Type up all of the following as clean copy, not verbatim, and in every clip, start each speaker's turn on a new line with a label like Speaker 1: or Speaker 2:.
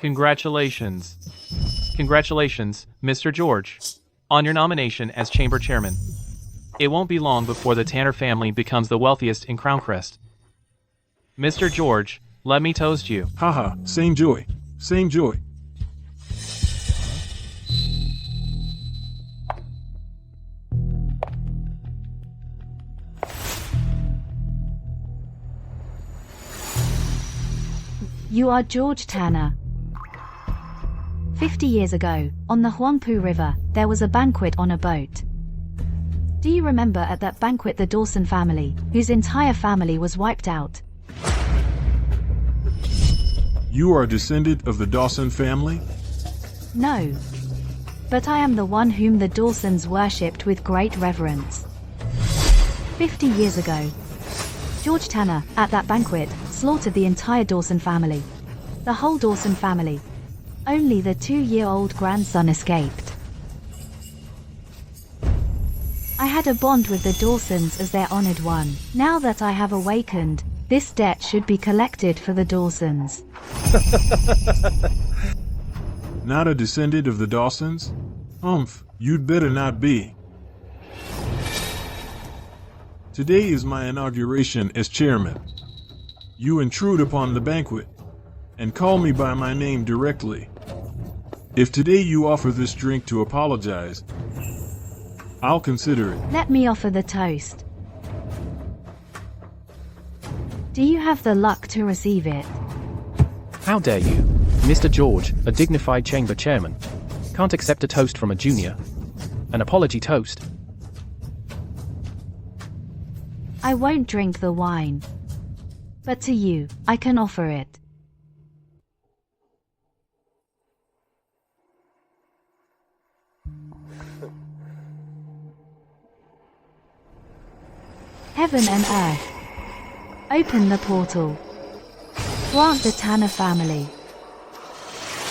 Speaker 1: Congratulations. Congratulations, Mr. George, on your nomination as Chamber Chairman. It won't be long before the Tanner family becomes the wealthiest in Crowncrest. Mr. George, let me toast you.
Speaker 2: Haha, same joy. Same joy.
Speaker 3: You are George Tanner. 50 years ago, on the Huangpu River, there was a banquet on a boat. Do you remember at that banquet the Dawson family, whose entire family was wiped out?
Speaker 2: You are a descendant of the Dawson family?
Speaker 3: No. But I am the one whom the Dawsons worshipped with great reverence. 50 years ago, George Tanner, at that banquet, slaughtered the entire Dawson family. The whole Dawson family. Only the 2-year-old grandson escaped. I had a bond with the Dawsons as their honored one. Now that I have awakened, this debt should be collected for the Dawsons.
Speaker 2: Not a descendant of the Dawsons? Humph, you'd better not be. Today is my inauguration as chairman. You intrude upon the banquet, and call me by my name directly. If today you offer this drink to apologize, I'll consider it.
Speaker 3: Let me offer the toast. Do you have the luck to receive it?
Speaker 4: How dare you, Mr. George, a dignified chamber chairman, can't accept a toast from a junior? An apology toast?
Speaker 3: I won't drink the wine. But to you, I can offer it. Heaven and earth. Open the portal. Grant the Tanner family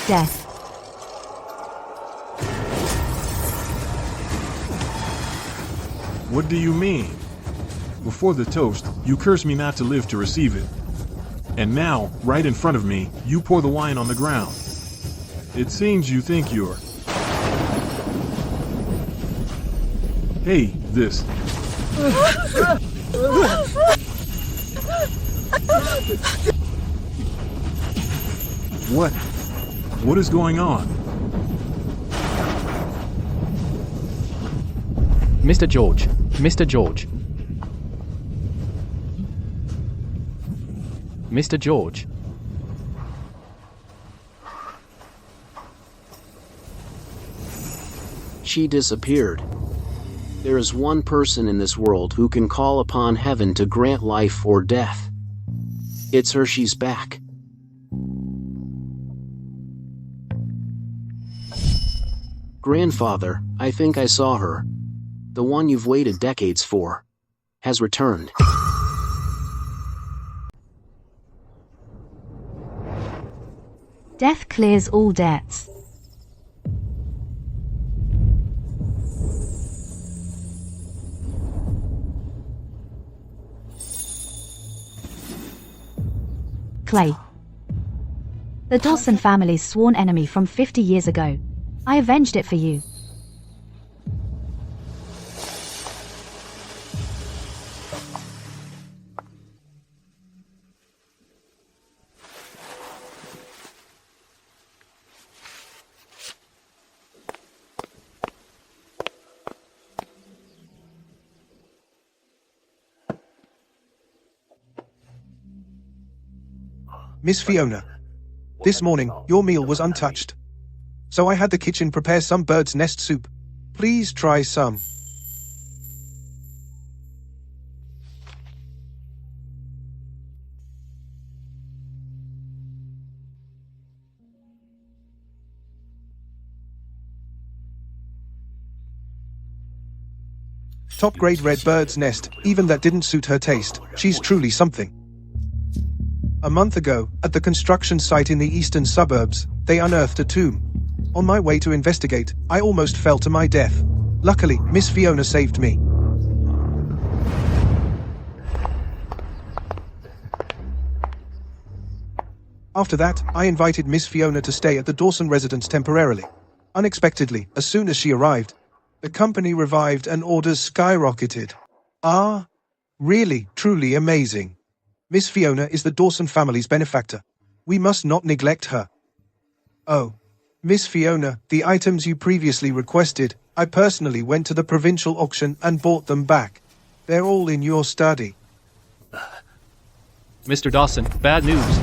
Speaker 3: death.
Speaker 2: What do you mean? Before the toast, you cursed me not to live to receive it. And now, right in front of me, you pour the wine on the ground. It seems you think you're... Hey, this. What? What is going on?
Speaker 4: Mr. George, Mr. George. Mr. George.
Speaker 5: She disappeared. There is one person in this world who can call upon heaven to grant life or death. It's her. She's back. Grandfather, I think I saw her. The one you've waited decades for has returned.
Speaker 3: Death clears all debts. Clay. The Dawson family's sworn enemy from 50 years ago. I avenged it for you.
Speaker 6: Miss Fiona, this morning, your meal was untouched. So I had the kitchen prepare some bird's nest soup. Please try some. Top-grade red bird's nest, even that didn't suit her taste. She's truly something. A month ago, at the construction site in the eastern suburbs, they unearthed a tomb. On my way to investigate, I almost fell to my death. Luckily, Miss Fiona saved me. After that, I invited Miss Fiona to stay at the Dawson residence temporarily. Unexpectedly, as soon as she arrived, the company revived and orders skyrocketed. Ah, really, truly amazing. Miss Fiona is the Dawson family's benefactor. We must not neglect her. Oh, Miss Fiona, the items you previously requested, I personally went to the provincial auction and bought them back. They're all in your study.
Speaker 4: Mr. Dawson, bad news.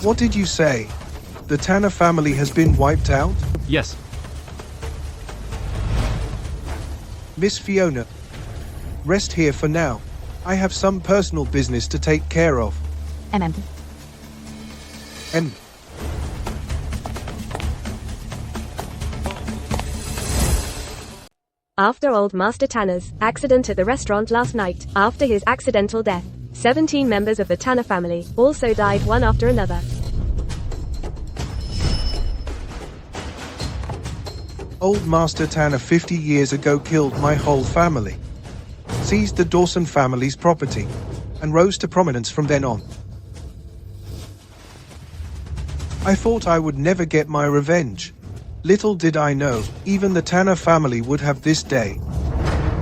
Speaker 6: What did you say? The Tanner family has been wiped out?
Speaker 4: Yes.
Speaker 6: Miss Fiona, rest here for now. I have some personal business to take care of.
Speaker 3: MM.
Speaker 6: And
Speaker 7: After Old Master Tanner's accident at the restaurant last night, after his accidental death, 17 members of the Tanner family also died one after another.
Speaker 6: Old Master Tanner 50 years ago killed my whole family, seized the Dawson family's property, and rose to prominence from then on. I thought I would never get my revenge. Little did I know, even the Tanner family would have this day.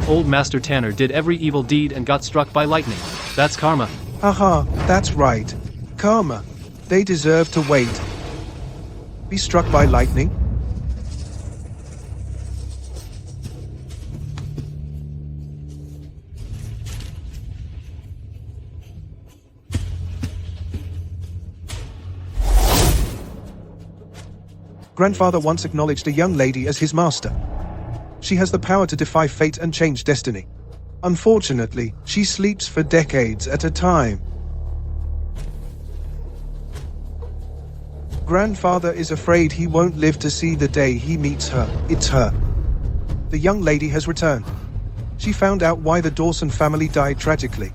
Speaker 4: Old Master Tanner did every evil deed and got struck by lightning. That's karma.
Speaker 6: Haha, that's right. Karma. They deserve to wait. Be struck by lightning? Grandfather once acknowledged a young lady as his master. She has the power to defy fate and change destiny. Unfortunately, she sleeps for decades at a time. Grandfather is afraid he won't live to see the day he meets her. It's her. The young lady has returned. She found out why the Dawson family died tragically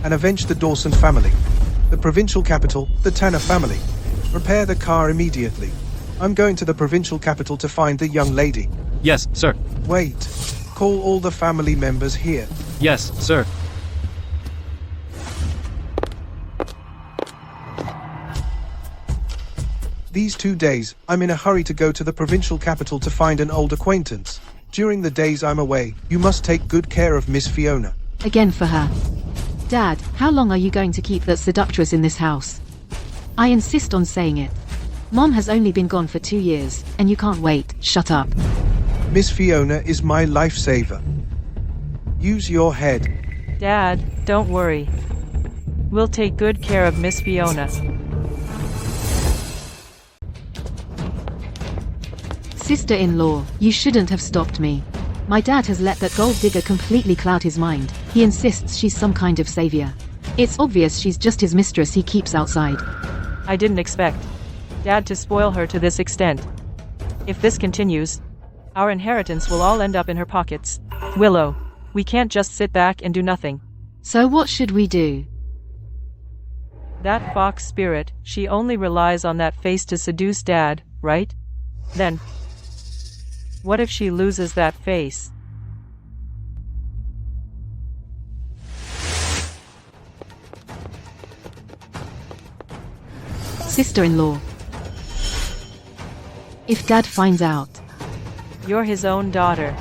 Speaker 6: and avenged the Dawson family. The provincial capital, the Tanner family. Repair the car immediately. I'm going to the provincial capital to find the young lady.
Speaker 4: Yes, sir.
Speaker 6: Wait. Call all the family members here.
Speaker 4: Yes, sir.
Speaker 6: These 2 days, I'm in a hurry to go to the provincial capital to find an old acquaintance. During the days I'm away, you must take good care of Miss Fiona.
Speaker 3: Again for her. Dad, how long are you going to keep that seductress in this house? I insist on saying it. Mom has only been gone for 2 years, and you can't wait. Shut up.
Speaker 6: Miss Fiona is my lifesaver. Use your head.
Speaker 8: Dad, don't worry. We'll take good care of Miss Fiona.
Speaker 3: Sister-in-law, you shouldn't have stopped me. My dad has let that gold digger completely cloud his mind. He insists she's some kind of savior. It's obvious she's just his mistress he keeps outside.
Speaker 8: I didn't expect Dad to spoil her to this extent. If this continues, our inheritance will all end up in her pockets. Willow, we can't just sit back and do nothing.
Speaker 3: So what should we do?
Speaker 8: That fox spirit, she only relies on that face to seduce Dad, right? Then, what if she loses that face?
Speaker 3: Sister-in-law. If Dad finds out.
Speaker 8: You're his own daughter.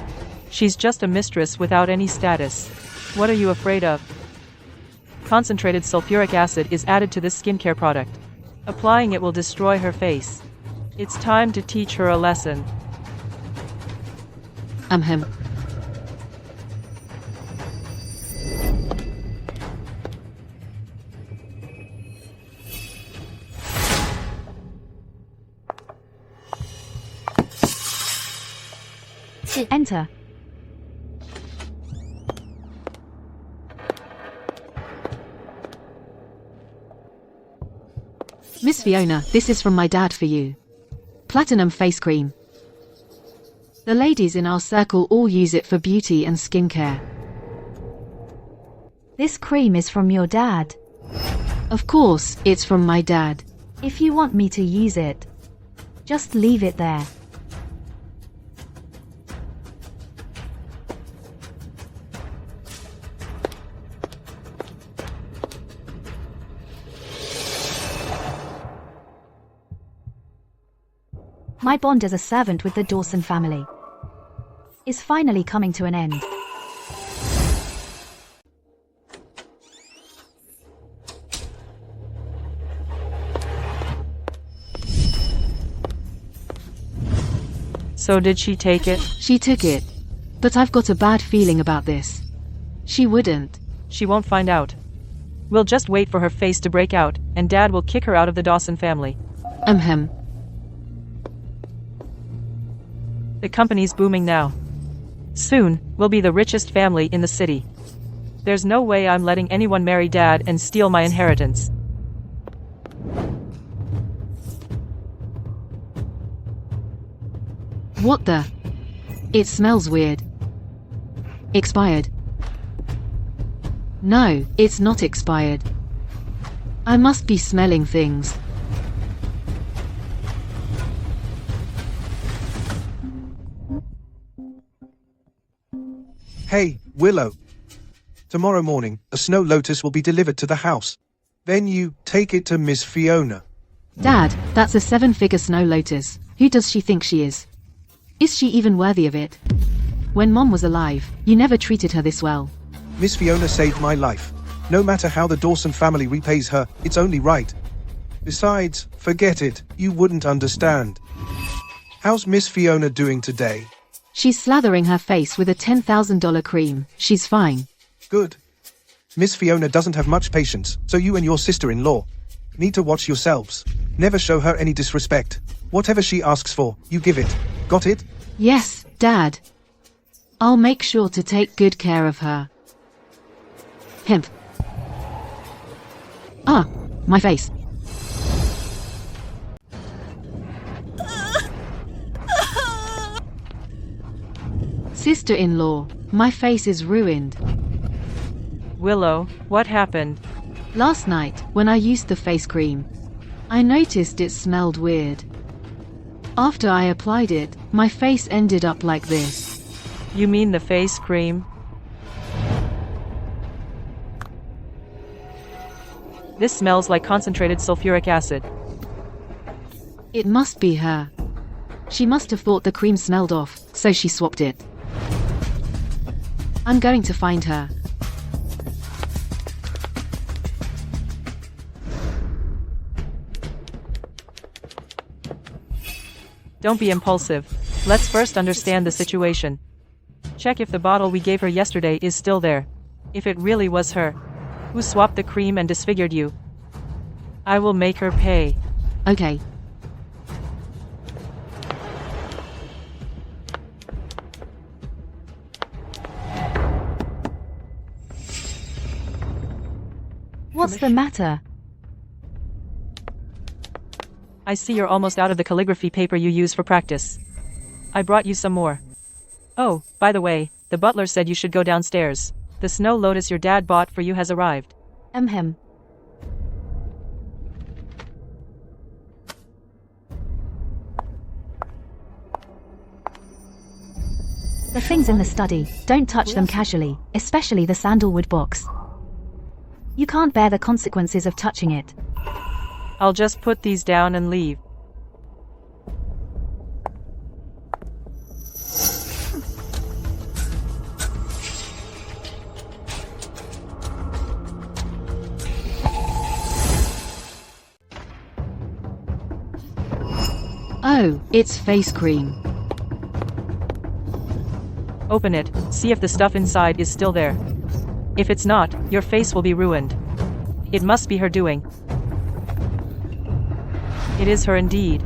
Speaker 8: She's just a mistress without any status. What are you afraid of? Concentrated sulfuric acid is added to this skincare product. Applying it will destroy her face. It's time to teach her a lesson.
Speaker 3: Him. Enter. Miss Fiona, this is from my dad for you. Platinum face cream. The ladies in our circle all use it for beauty and skincare. This cream is from your dad. Of course, it's from my dad. If you want me to use it, just leave it there. My bond as a servant with the Dawson family is finally coming to an end.
Speaker 8: So did she take it?
Speaker 9: She took it. But I've got a bad feeling about this. She wouldn't.
Speaker 8: She won't find out. We'll just wait for her face to break out, and Dad will kick her out of the Dawson family. The company's booming now. Soon, we'll be the richest family in the city. There's no way I'm letting anyone marry Dad and steal my inheritance.
Speaker 9: What the? It smells weird. Expired. No, it's not expired. I must be smelling things.
Speaker 6: Hey, Willow. Tomorrow morning, a snow lotus will be delivered to the house. Then you take it to Miss Fiona.
Speaker 9: Dad, that's a 7-figure snow lotus. Who does she think she is? Is she even worthy of it? When Mom was alive, you never treated her this well.
Speaker 6: Miss Fiona saved my life. No matter how the Dawson family repays her, it's only right. Besides, forget it, you wouldn't understand. How's Miss Fiona doing today?
Speaker 9: She's slathering her face with a $10,000 cream. She's fine.
Speaker 6: Good. Miss Fiona doesn't have much patience, so you and your sister-in-law need to watch yourselves. Never show her any disrespect. Whatever she asks for, you give it. Got it?
Speaker 9: Yes, Dad. I'll make sure to take good care of her. Hemp. Ah, my face. Sister-in-law, my face is ruined.
Speaker 8: Willow, what happened?
Speaker 9: Last night, when I used the face cream, I noticed it smelled weird. After I applied it, my face ended up like this.
Speaker 8: You mean the face cream? This smells like concentrated sulfuric acid.
Speaker 9: It must be her. She must have thought the cream smelled off, so she swapped it. I'm going to find her.
Speaker 8: Don't be impulsive. Let's first understand the situation. Check if the bottle we gave her yesterday is still there. If it really was her, who swapped the cream and disfigured you, I will make her pay.
Speaker 9: Okay.
Speaker 3: What's the matter?
Speaker 8: I see you're almost out of the calligraphy paper you use for practice. I brought you some more. Oh, by the way, the butler said you should go downstairs. The snow lotus your dad bought for you has arrived.
Speaker 3: Him. The things in the study, don't touch them casually, especially the sandalwood box. You can't bear the consequences of touching it.
Speaker 8: I'll just put these down and leave.
Speaker 9: Oh, it's face cream.
Speaker 8: Open it, see if the stuff inside is still there. If it's not, your face will be ruined. It must be her doing. It is her indeed.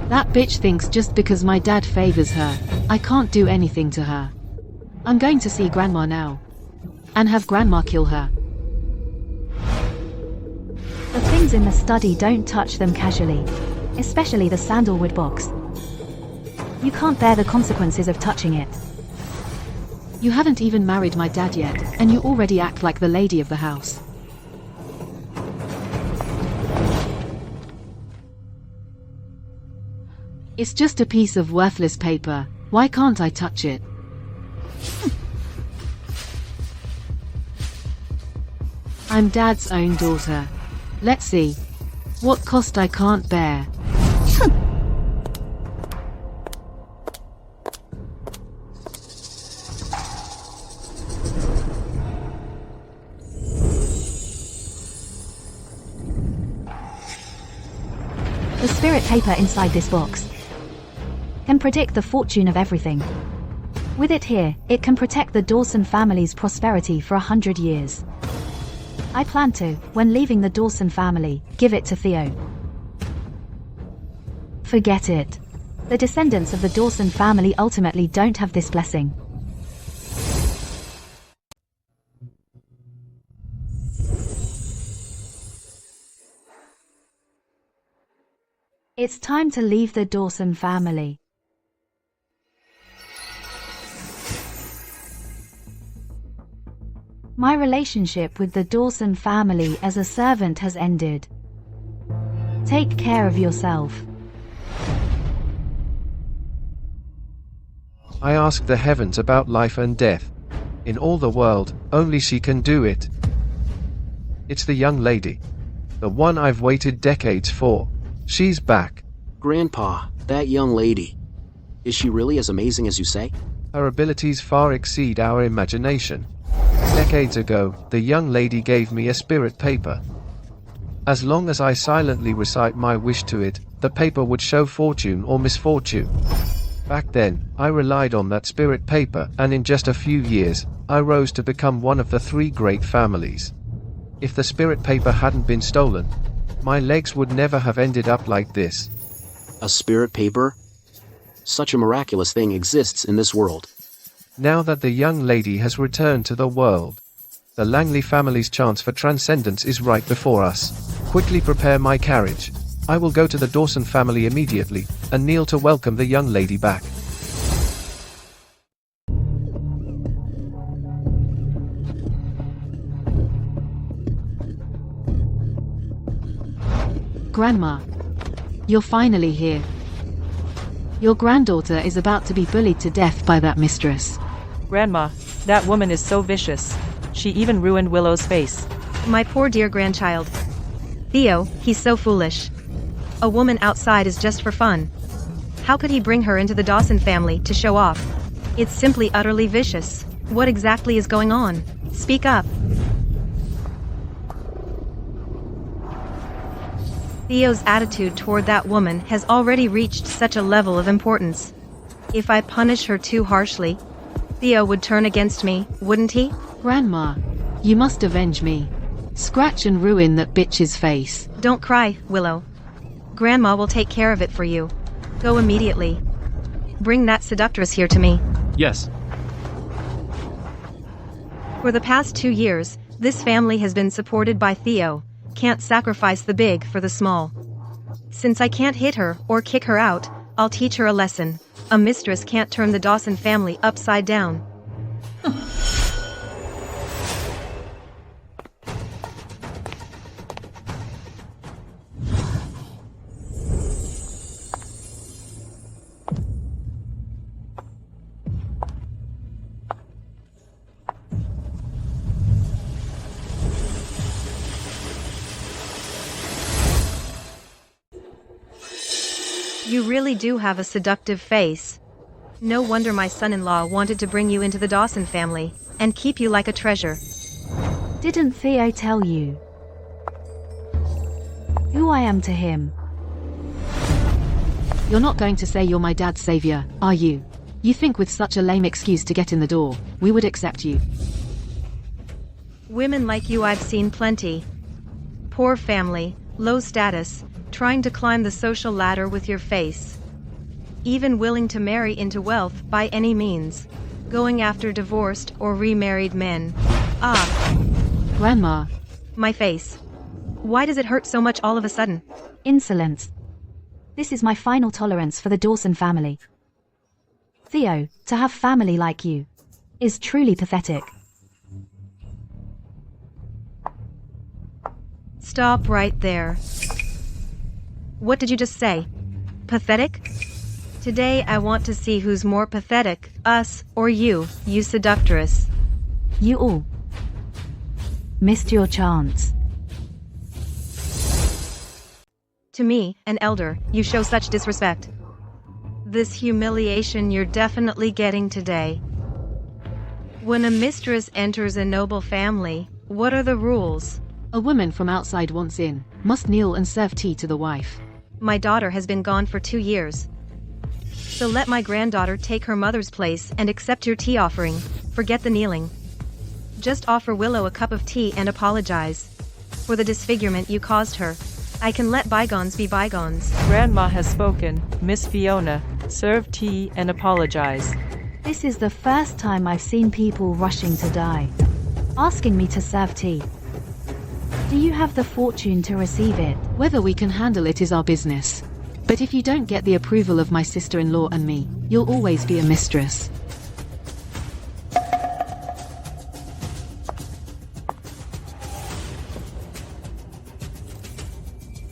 Speaker 9: That bitch thinks just because my dad favors her, I can't do anything to her. I'm going to see Grandma now. And have Grandma kill her.
Speaker 3: The things in the study, don't touch them casually, especially the sandalwood box. You can't bear the consequences of touching it.
Speaker 9: You haven't even married my dad yet, and you already act like the lady of the house. It's just a piece of worthless paper. Why can't I touch it? I'm Dad's own daughter. Let's see. What cost I can't bear.
Speaker 3: paper inside this box can predict the fortune of everything. With it here, it can protect the Dawson family's prosperity for 100 years. I plan to, when leaving the Dawson family, give it to Theo. Forget it. The descendants of the Dawson family ultimately don't have this blessing. It's time to leave the Dawson family. My relationship with the Dawson family as a servant has ended. Take care of yourself.
Speaker 10: I ask the heavens about life and death. In all the world, only she can do it. It's the young lady. The one I've waited decades for. She's back.
Speaker 5: Grandpa, that young lady. Is she really as amazing as you say?
Speaker 10: Her abilities far exceed our imagination. Decades ago, the young lady gave me a spirit paper. As long as I silently recite my wish to it, the paper would show fortune or misfortune. Back then, I relied on that spirit paper, and in just a few years, I rose to become one of the 3 great families. If the spirit paper hadn't been stolen, my legs would never have ended up like this.
Speaker 5: A spirit paper? Such a miraculous thing exists in this world.
Speaker 10: Now that the young lady has returned to the world, the Langley family's chance for transcendence is right before us. Quickly prepare my carriage. I will go to the Dawson family immediately, and kneel to welcome the young lady back.
Speaker 9: Grandma, you're finally here. Your granddaughter is about to be bullied to death by that mistress.
Speaker 8: Grandma, that woman is so vicious. She even ruined Willow's face.
Speaker 11: My poor dear grandchild. Theo, he's so foolish. A woman outside is just for fun. How could he bring her into the Dawson family to show off? It's simply utterly vicious. What exactly is going on? Speak up. Theo's attitude toward that woman has already reached such a level of importance. If I punish her too harshly, Theo would turn against me, wouldn't he?
Speaker 9: Grandma, you must avenge me. Scratch and ruin that bitch's face.
Speaker 11: Don't cry, Willow. Grandma will take care of it for you. Go immediately. Bring that seductress here to me.
Speaker 1: Yes.
Speaker 11: For the past 2 years, this family has been supported by Theo. Can't sacrifice the big for the small. Since I can't hit her or kick her out, I'll teach her a lesson. A mistress can't turn the Dawson family upside down. You really do have a seductive face. No wonder my son-in-law wanted to bring you into the Dawson family and keep you like a treasure.
Speaker 3: Didn't Theo tell you who I am to him?
Speaker 9: You're not going to say you're my dad's savior, are you? You think with such a lame excuse to get in the door, we would accept you?
Speaker 11: Women like you I've seen plenty. Poor family, low status, trying to climb the social ladder with your face. Even willing to marry into wealth by any means. Going after divorced or remarried men. Ah.
Speaker 9: Grandma.
Speaker 11: My face. Why does it hurt so much all of a sudden?
Speaker 3: Insolence. This is my final tolerance for the Dawson family. Theo, to have family like you is truly pathetic.
Speaker 11: Stop right there. What did you just say? Pathetic? Today I want to see who's more pathetic, us or you seductress.
Speaker 3: You all missed your chance.
Speaker 11: To me, an elder, you show such disrespect. This humiliation you're definitely getting today. When a mistress enters a noble family, what are the rules?
Speaker 9: A woman from outside once in, must kneel and serve tea to the wife.
Speaker 11: My daughter has been gone for 2 years. So let my granddaughter take her mother's place and accept your tea offering. Forget the kneeling. Just offer Willow a cup of tea and apologize for the disfigurement you caused her. I can let bygones be bygones.
Speaker 8: Grandma has spoken. Miss Fiona, serve tea and apologize.
Speaker 3: This is the first time I've seen people rushing to die, asking me to serve tea. Do you have the fortune to receive it?
Speaker 9: Whether we can handle it is our business. But if you don't get the approval of my sister-in-law and me, you'll always be a mistress.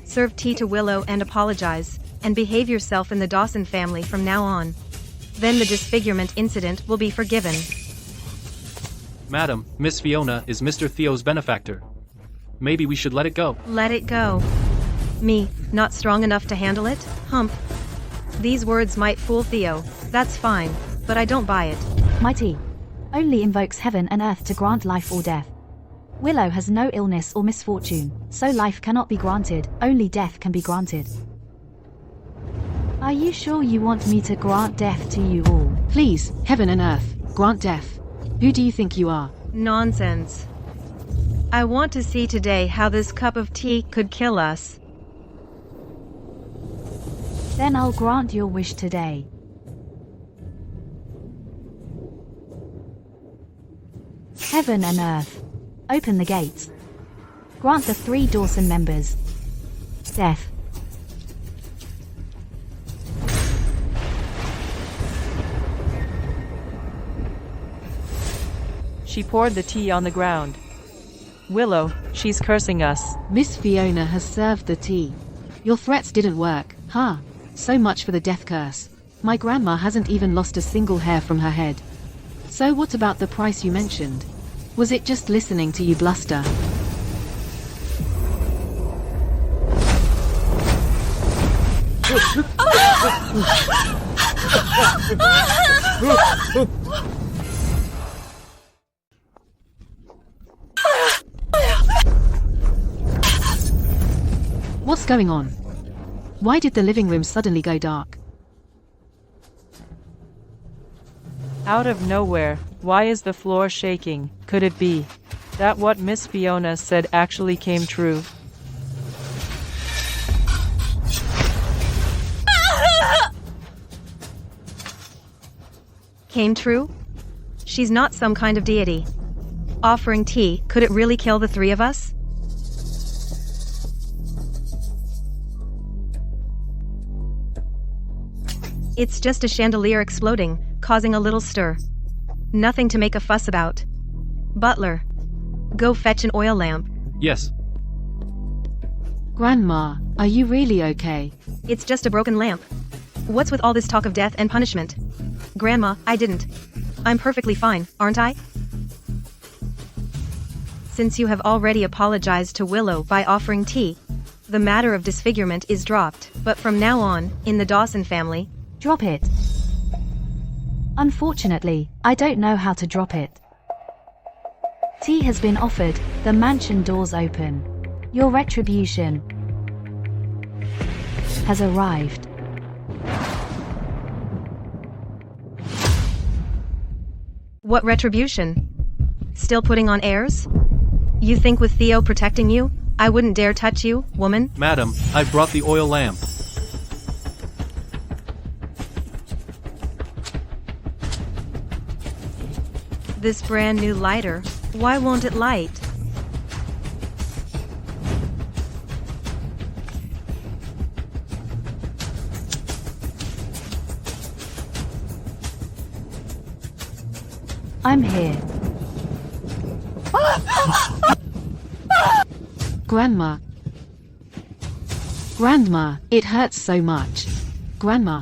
Speaker 11: Serve tea to Willow and apologize, and behave yourself in the Dawson family from now on. Then the disfigurement incident will be forgiven.
Speaker 1: Madam, Miss Fiona is Mr. Theo's benefactor. Maybe we should let it go.
Speaker 11: Let it go. Me, not strong enough to handle it? Hump. These words might fool Theo, that's fine, but I don't buy it.
Speaker 3: My tea only invokes heaven and earth to grant life or death. Willow has no illness or misfortune, so life cannot be granted, only death can be granted. Are you sure you want me to grant death to you all?
Speaker 9: Please, heaven and earth, grant death. Who do you think you are?
Speaker 11: Nonsense. I want to see today how this cup of tea could kill us.
Speaker 3: Then I'll grant your wish today. Heaven and earth, open the gates. Grant the 3 Dawson members death.
Speaker 8: She poured the tea on the ground. Willow, she's cursing us.
Speaker 9: Miss Fiona has served the tea. Your threats didn't work, huh? So much for the death curse. My grandma hasn't even lost a single hair from her head. So what about the price you mentioned? Was it just listening to you bluster? What's going on? Why did the living room suddenly go dark?
Speaker 8: Out of nowhere, why is the floor shaking? Could it be that what Miss Fiona said actually came true?
Speaker 11: Came true? She's not some kind of deity. Offering tea, could it really kill the 3 of us? It's just a chandelier exploding, causing a little stir. Nothing to make a fuss about. Butler, go fetch an oil lamp.
Speaker 1: Yes.
Speaker 9: Grandma, are you really okay?
Speaker 11: It's just a broken lamp. What's with all this talk of death and punishment? Grandma, I didn't. I'm perfectly fine, aren't I? Since you have already apologized to Willow by offering tea, the matter of disfigurement is dropped, but from now on, in the Dawson family,
Speaker 3: Drop it. Unfortunately, I don't know how to drop it. Tea has been offered, the mansion doors open. Your retribution has arrived.
Speaker 11: What retribution? Still putting on airs? You think with Theo protecting you, I wouldn't dare touch you, woman?
Speaker 1: Madam, I've brought the oil lamp.
Speaker 11: This brand new lighter, why won't it light?
Speaker 3: I'm here.
Speaker 9: Grandma. Grandma, it hurts so much. Grandma,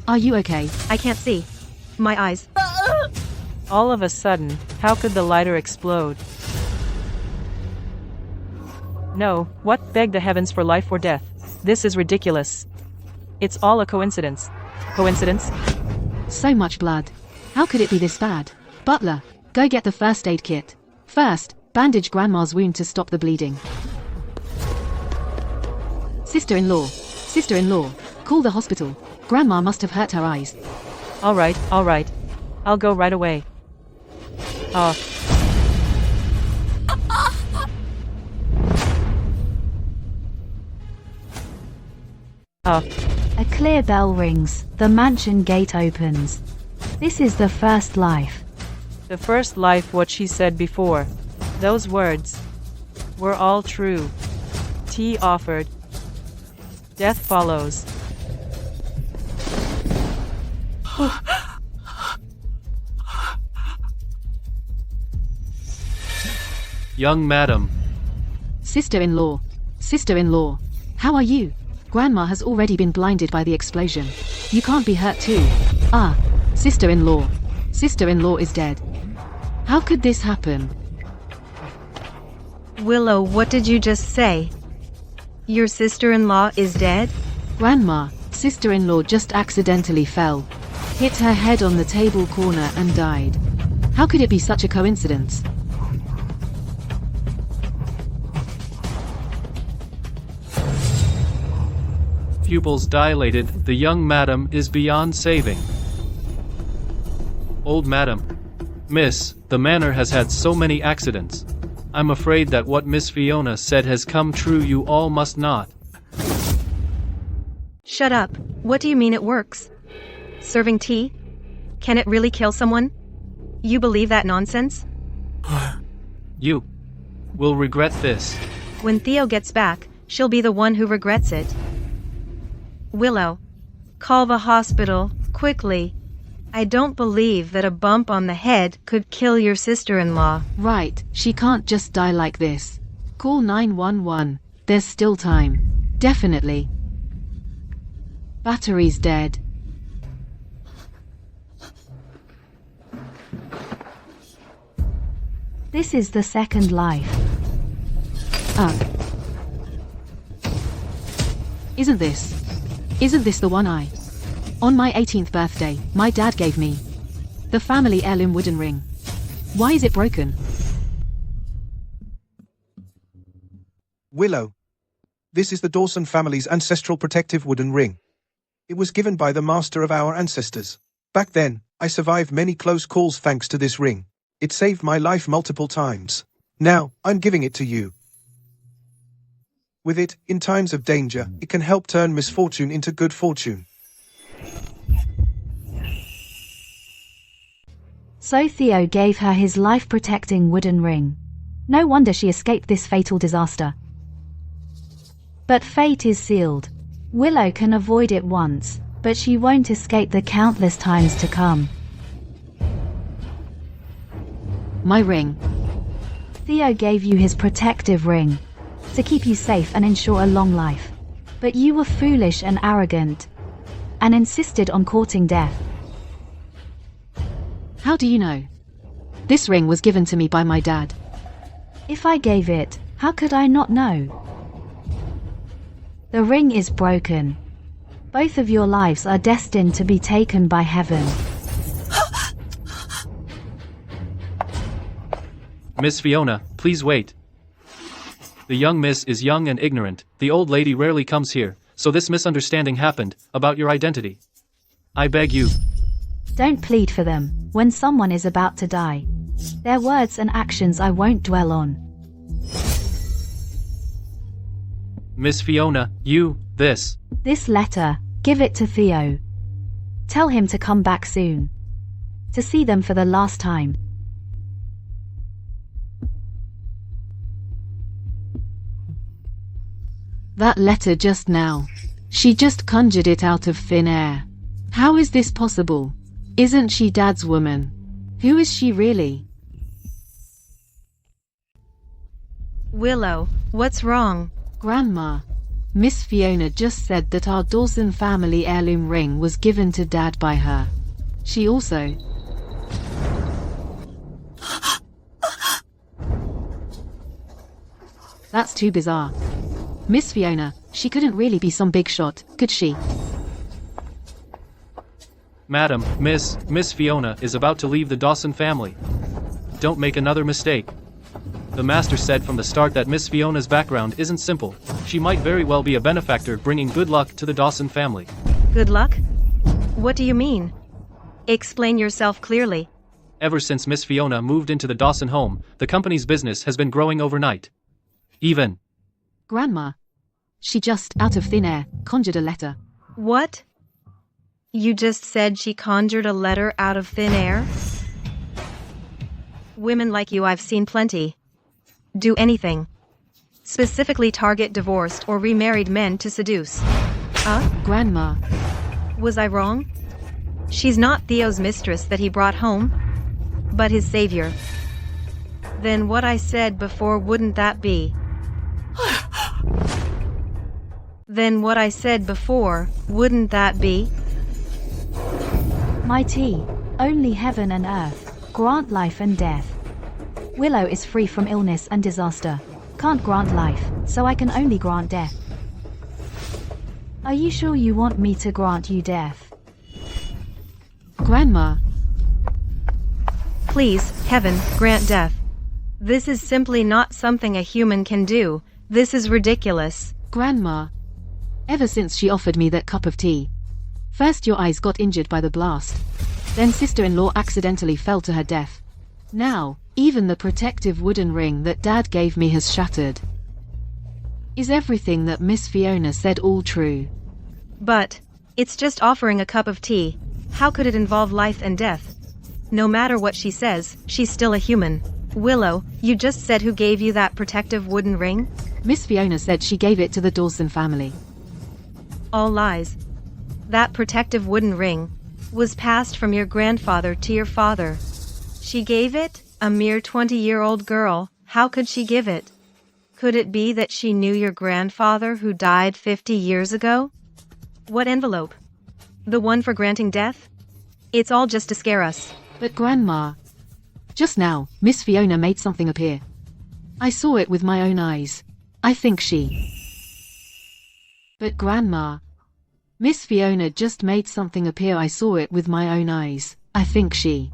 Speaker 9: are you okay?
Speaker 11: I can't see. My eyes.
Speaker 8: All of a sudden, how could the lighter explode? No, what? Beg the heavens for life or death. This is ridiculous. It's all a coincidence. Coincidence?
Speaker 9: So much blood. How could it be this bad? Butler, go get the first aid kit. First, bandage Grandma's wound to stop the bleeding. Sister-in-law, Sister-in-law, call the hospital. Grandma must have hurt her eyes.
Speaker 8: All right. I'll go right away.
Speaker 3: A clear bell rings. The mansion gate opens. This is the first life.
Speaker 8: The first life, what she said before. Those words were all true. Tea offered. Death follows.
Speaker 1: Young madam.
Speaker 9: Sister-in-law, how are you? Grandma has already been blinded by the explosion. You can't be hurt too. Ah, sister-in-law is dead. How could this happen?
Speaker 11: Willow, what did you just say? Your sister-in-law is dead?
Speaker 9: Grandma, sister-in-law just accidentally fell, hit her head on the table corner and died. How could it be such a coincidence?
Speaker 1: Pupils dilated. The young madam is beyond saving. Old madam. Miss, the manor has had so many accidents. I'm afraid that what Miss Fiona said has come true. You all must not.
Speaker 11: Shut up. What do you mean it works? Serving tea? Can it really kill someone? You believe that nonsense?
Speaker 1: You will regret this.
Speaker 11: When Theo gets back, she'll be the one who regrets it. Willow, call the hospital, quickly. I don't believe that a bump on the head could kill your sister-in-law.
Speaker 9: Right, she can't just die like this. Call 911. There's still time. Definitely. Battery's dead.
Speaker 3: This is the second life.
Speaker 9: Isn't this the one on my 18th birthday, my dad gave me? The family heirloom wooden ring. Why is it broken?
Speaker 6: Willow. This is the Dawson family's ancestral protective wooden ring. It was given by the master of our ancestors. Back then, I survived many close calls thanks to this ring. It saved my life multiple times. Now, I'm giving it to you. With it, in times of danger, it can help turn misfortune into good fortune.
Speaker 3: So Theo gave her his life-protecting wooden ring. No wonder she escaped this fatal disaster. But fate is sealed. Willow can avoid it once, but she won't escape the countless times to come.
Speaker 9: My ring.
Speaker 3: Theo gave you his protective ring to keep you safe and ensure a long life. But you were foolish and arrogant, and insisted on courting death.
Speaker 9: How do you know? This ring was given to me by my dad.
Speaker 3: If I gave it, how could I not know? The ring is broken. Both of your lives are destined to be taken by heaven.
Speaker 1: Miss Fiona, please wait. The young miss is young and ignorant. The old lady rarely comes here, so this misunderstanding happened about your identity. I beg you.
Speaker 3: Don't plead for them when someone is about to die. Their words and actions I won't dwell on.
Speaker 1: Miss Fiona, this
Speaker 3: letter, give it to Theo. Tell him to come back soon. To see them for the last time.
Speaker 9: That letter just now. She just conjured it out of thin air. How is this possible? Isn't she Dad's woman? Who is she really?
Speaker 11: Willow, what's wrong?
Speaker 9: Grandma, Miss Fiona just said that our Dawson family heirloom ring was given to Dad by her. She also... That's too bizarre. Miss Fiona, she couldn't really be some big shot, could she?
Speaker 1: Madam, Miss Fiona is about to leave the Dawson family. Don't make another mistake. The master said from the start that Miss Fiona's background isn't simple. She might very well be a benefactor bringing good luck to the Dawson family.
Speaker 11: Good luck? What do you mean? Explain yourself clearly.
Speaker 1: Ever since Miss Fiona moved into the Dawson home, the company's business has been growing overnight. Even
Speaker 9: Grandma. She just, out of thin air, conjured a letter.
Speaker 11: What? You just said she conjured a letter out of thin air? Women like you I've seen plenty. Do anything. Specifically target divorced or remarried men to seduce.
Speaker 9: Grandma.
Speaker 11: Was I wrong? She's not Theo's mistress that he brought home, but his savior. Then what I said before, wouldn't that be? Then what I said before, wouldn't that be?
Speaker 3: My tea, only heaven and earth, grant life and death. Willow is free from illness and disaster. Can't grant life, so I can only grant death. Are you sure you want me to grant you death?
Speaker 9: Grandma.
Speaker 11: Please, heaven, grant death. This is simply not something a human can do. This is ridiculous.
Speaker 9: Grandma. Ever since she offered me that cup of tea. First your eyes got injured by the blast. Then sister-in-law accidentally fell to her death. Now, even the protective wooden ring that Dad gave me has shattered. Is everything that Miss Fiona said all true?
Speaker 11: But, it's just offering a cup of tea. How could it involve life and death? No matter what she says, she's still a human. Willow, you just said who gave you that protective wooden ring?
Speaker 9: Miss Fiona said she gave it to the Dawson family.
Speaker 11: All lies. That protective wooden ring was passed from your grandfather to your father. She gave it? A mere 20-year-old girl, how could she give it? Could it be that she knew your grandfather who died 50 years ago? What envelope? The one for granting death? It's all just to scare us.
Speaker 9: But Grandma, just now, Miss Fiona made something appear. I saw it with my own eyes. I think she... But Grandma, Miss Fiona just made something appear. I saw it with my own eyes. I think she...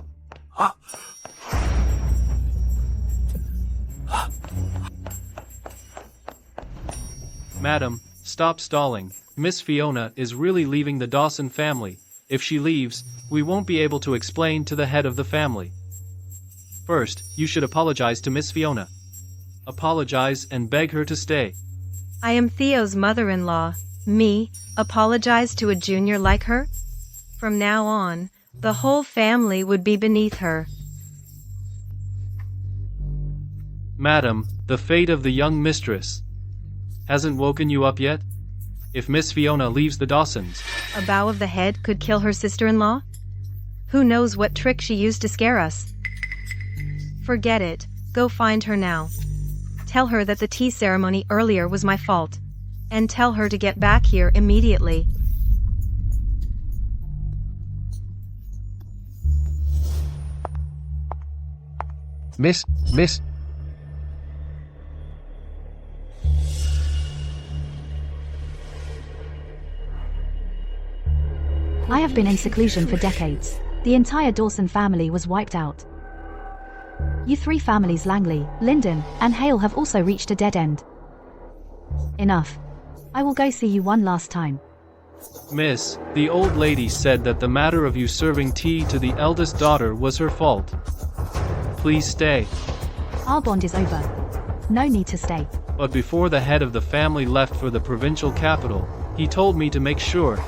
Speaker 1: Madam, stop stalling. Miss Fiona is really leaving the Dawson family. If she leaves, we won't be able to explain to the head of the family. First, you should apologize to Miss Fiona. Apologize and beg her to stay.
Speaker 11: I am Theo's mother-in-law. Me, apologize to a junior like her? From now on, the whole family would be beneath her.
Speaker 1: Madam, the fate of the young mistress hasn't woken you up yet? If Miss Fiona leaves the Dawsons,
Speaker 11: A bow of the head could kill her sister-in-law? Who knows what trick she used to scare us? Forget it. Go find her now. Tell her that the tea ceremony earlier was my fault. And tell her to get back here immediately.
Speaker 10: Miss.
Speaker 3: I have been in seclusion for decades. The entire Dawson family was wiped out. You three families, Langley, Linden, and Hale, have also reached a dead end. Enough. I will go see you one last time.
Speaker 1: Miss, the old lady said that the matter of you serving tea to the eldest daughter was her fault. Please stay.
Speaker 3: Our bond is over. No need to stay.
Speaker 1: But before the head of the family left for the provincial capital, he told me to make sure.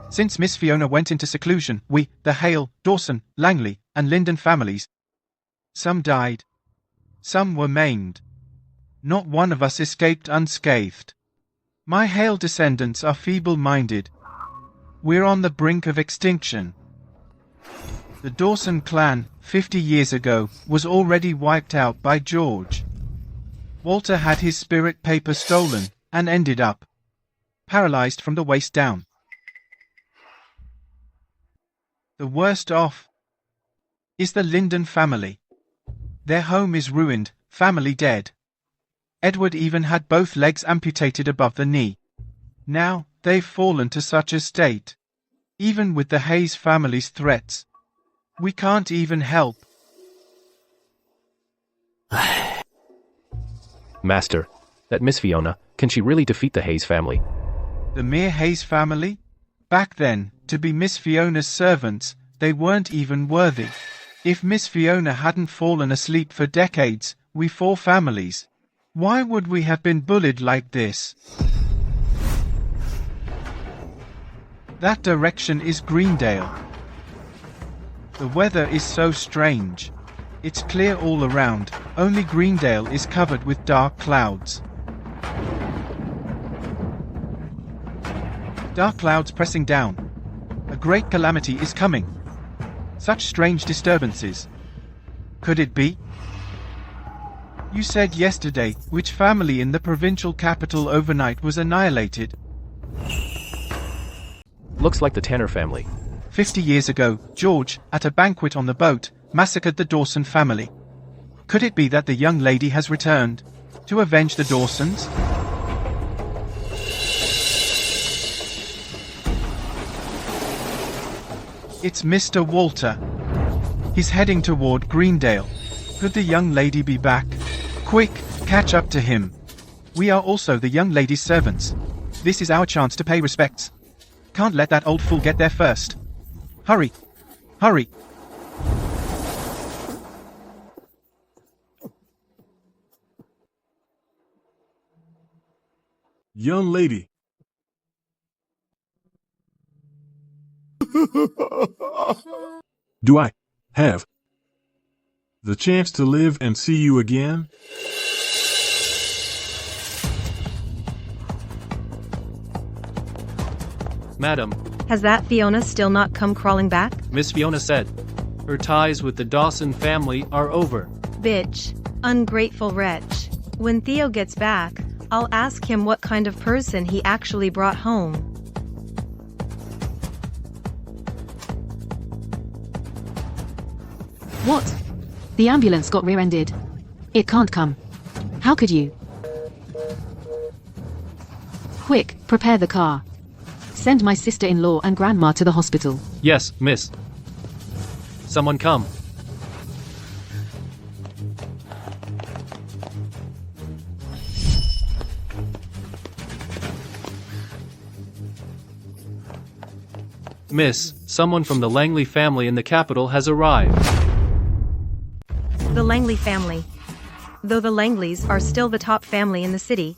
Speaker 6: Since Miss Fiona went into seclusion, we, the Hale, Dawson, Langley, and Linden families, some died. Some were maimed. Not one of us escaped unscathed. My Hale descendants are feeble-minded. We're on the brink of extinction. The Dawson clan, 50 years ago, was already wiped out by George. Walter had his spirit paper stolen and ended up paralyzed from the waist down. The worst off is the Linden family. Their home is ruined, family dead. Edward even had both legs amputated above the knee. Now, they've fallen to such a state. Even with the Hayes family's threats, we can't even help.
Speaker 4: Master, that Miss Fiona, can she really defeat the Hayes family?
Speaker 6: The mere Hayes family? Back then, to be Miss Fiona's servants, they weren't even worthy. If Miss Fiona hadn't fallen asleep for decades, we four families, why would we have been bullied like this? That direction is Greendale. The weather is so strange. It's clear all around, only Greendale is covered with dark clouds. Dark clouds pressing down. A great calamity is coming. Such strange disturbances. Could it be? You said yesterday which family in the provincial capital overnight was annihilated.
Speaker 4: Looks like the Tanner family.
Speaker 6: 50 years ago, George, at a banquet on the boat, massacred the Dawson family. Could it be that the young lady has returned to avenge the Dawsons? It's Mr. Walter. He's heading toward Greendale. Could the young lady be back? Quick, catch up to him. We are also the young lady's servants. This is our chance to pay respects. Can't let that old fool get there first. Hurry! Hurry!
Speaker 2: Young lady. Do I have the chance to live and see you again?
Speaker 12: Madam,
Speaker 11: Has that Fiona still not come crawling back?
Speaker 12: Miss Fiona said, her ties with the Dawson family are over.
Speaker 11: Bitch. Ungrateful wretch. When Theo gets back, I'll ask him what kind of person he actually brought home.
Speaker 9: What? The ambulance got rear-ended. It can't come. How could you? Quick, prepare the car. Send my sister-in-law and grandma to the hospital.
Speaker 12: Yes, miss. Someone come. Miss, someone from the Langley family in the capital has arrived.
Speaker 11: The Langley family. Though the Langleys are still the top family in the city,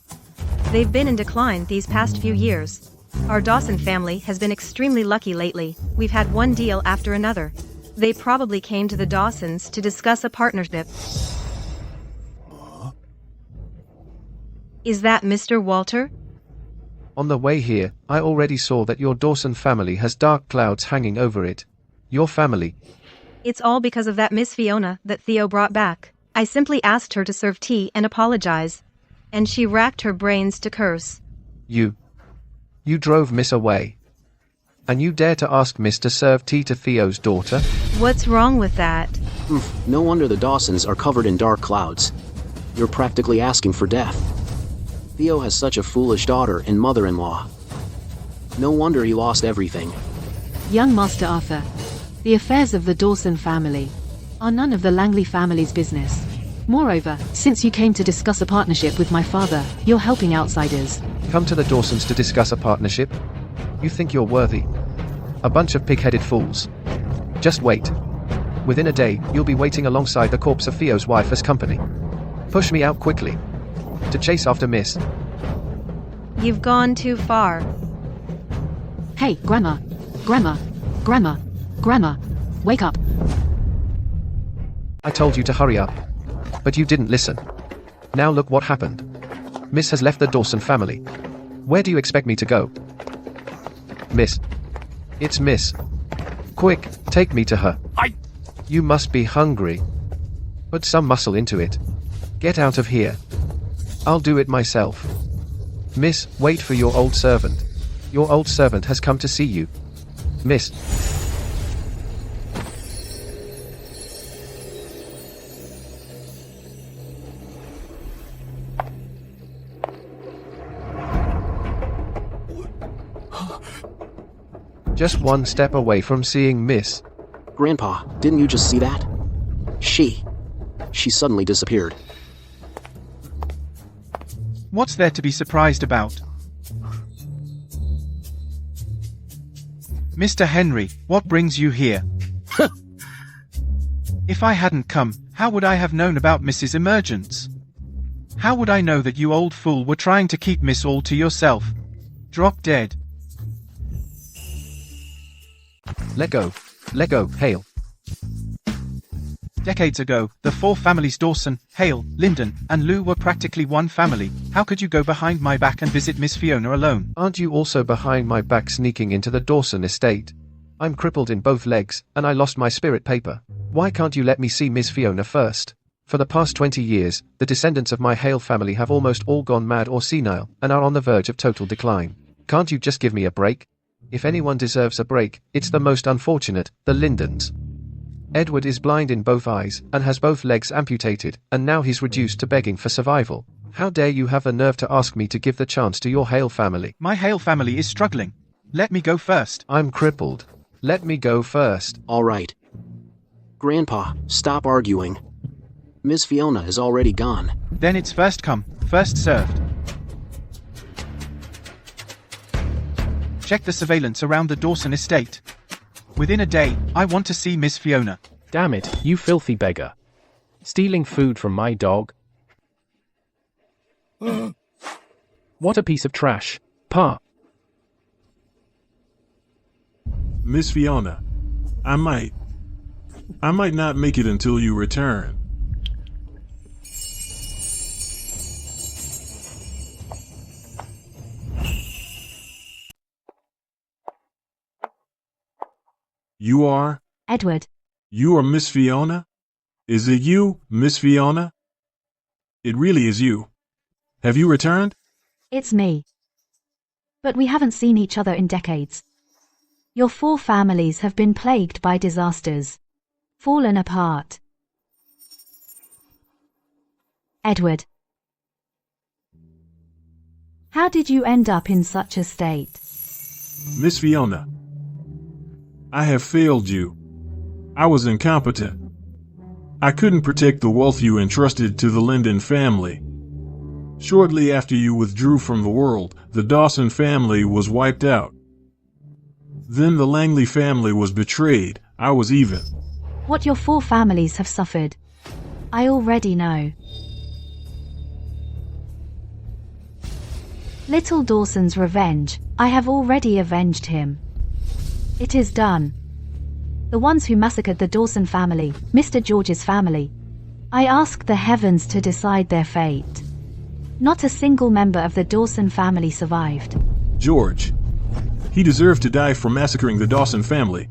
Speaker 11: they've been in decline these past few years. Our Dawson family has been extremely lucky lately. We've had one deal after another. They probably came to the Dawsons to discuss a partnership. Is that Mr. Walter?
Speaker 10: On the way here, I already saw that your Dawson family has dark clouds hanging over it. Your family.
Speaker 11: It's all because of that Miss Fiona that Theo brought back. I simply asked her to serve tea and apologize. And she racked her brains to curse.
Speaker 10: You drove Miss away. And you dare to ask Miss to serve tea to Theo's daughter?
Speaker 11: What's wrong with that?
Speaker 5: No wonder the Dawsons are covered in dark clouds. You're practically asking for death. Theo has such a foolish daughter and mother-in-law. No wonder he lost everything.
Speaker 9: Young Master Arthur, the affairs of the Dawson family are none of the Langley family's business. Moreover, since you came to discuss a partnership with my father, you're helping outsiders.
Speaker 10: Come to the Dawsons to discuss a partnership? You think you're worthy? A bunch of pig-headed fools. Just wait. Within a day, you'll be waiting alongside the corpse of Theo's wife as company. Push me out quickly. To chase after Miss.
Speaker 11: You've gone too far.
Speaker 9: Hey, Grandma! Grandma! Grandma! Grandma! Wake up!
Speaker 10: I told you to hurry up. But you didn't listen. Now look what happened. Miss has left the Dawson family. Where do you expect me to go? Miss. It's Miss. Quick, take me to her. You must be hungry. Put some muscle into it. Get out of here. I'll do it myself. Miss, wait for your old servant. Your old servant has come to see you. Miss. Just one step away from seeing Miss.
Speaker 5: Grandpa, didn't you just see that? She suddenly disappeared.
Speaker 6: What's there to be surprised about? Mr. Henry, what brings you here? If I hadn't come, how would I have known about Miss's emergence? How would I know that you old fool were trying to keep Miss all to yourself? Drop dead.
Speaker 10: Let go, Hale.
Speaker 6: Decades ago, the four families Dawson, Hale, Lyndon, and Lou were practically one family. How could you go behind my back and visit Miss Fiona alone?
Speaker 10: Aren't you also behind my back sneaking into the Dawson estate? I'm crippled in both legs, and I lost my spirit paper. Why can't you let me see Miss Fiona first? For the past 20 years, the descendants of my Hale family have almost all gone mad or senile, and are on the verge of total decline. Can't you just give me a break? If anyone deserves a break, it's the most unfortunate, the Lyndons. Edward is blind in both eyes, and has both legs amputated, and now he's reduced to begging for survival. How dare you have the nerve to ask me to give the chance to your Hale family?
Speaker 6: My Hale family is struggling. Let me go first.
Speaker 10: I'm crippled. Let me go first.
Speaker 5: All right. Grandpa, stop arguing. Miss Fiona is already gone.
Speaker 6: Then it's first come, first served. Check the surveillance around the Dawson estate. Within a day, I want to see Miss Fiona.
Speaker 4: Damn it, you filthy beggar. Stealing food from my dog? What a piece of trash. Pa.
Speaker 2: Miss Fiona, I might not make it until you return. You are?
Speaker 3: Edward.
Speaker 2: You are Miss Fiona? Is it you, Miss Fiona? It really is you. Have you returned?
Speaker 3: It's me. But we haven't seen each other in decades. Your four families have been plagued by disasters. Fallen apart. Edward. How did you end up in such a state?
Speaker 2: Miss Fiona, I have failed you. I was incompetent. I couldn't protect the wealth you entrusted to the Lyndon family. Shortly after you withdrew from the world, the Dawson family was wiped out. Then the Langley family was betrayed. I was even.
Speaker 3: What your four families have suffered, I already know. Little Dawson's revenge, I have already avenged him. It is done. The ones who massacred the Dawson family, Mr. George's family, I ask the heavens to decide their fate. Not a single member of the Dawson family survived.
Speaker 2: George. He deserved to die for massacring the Dawson family.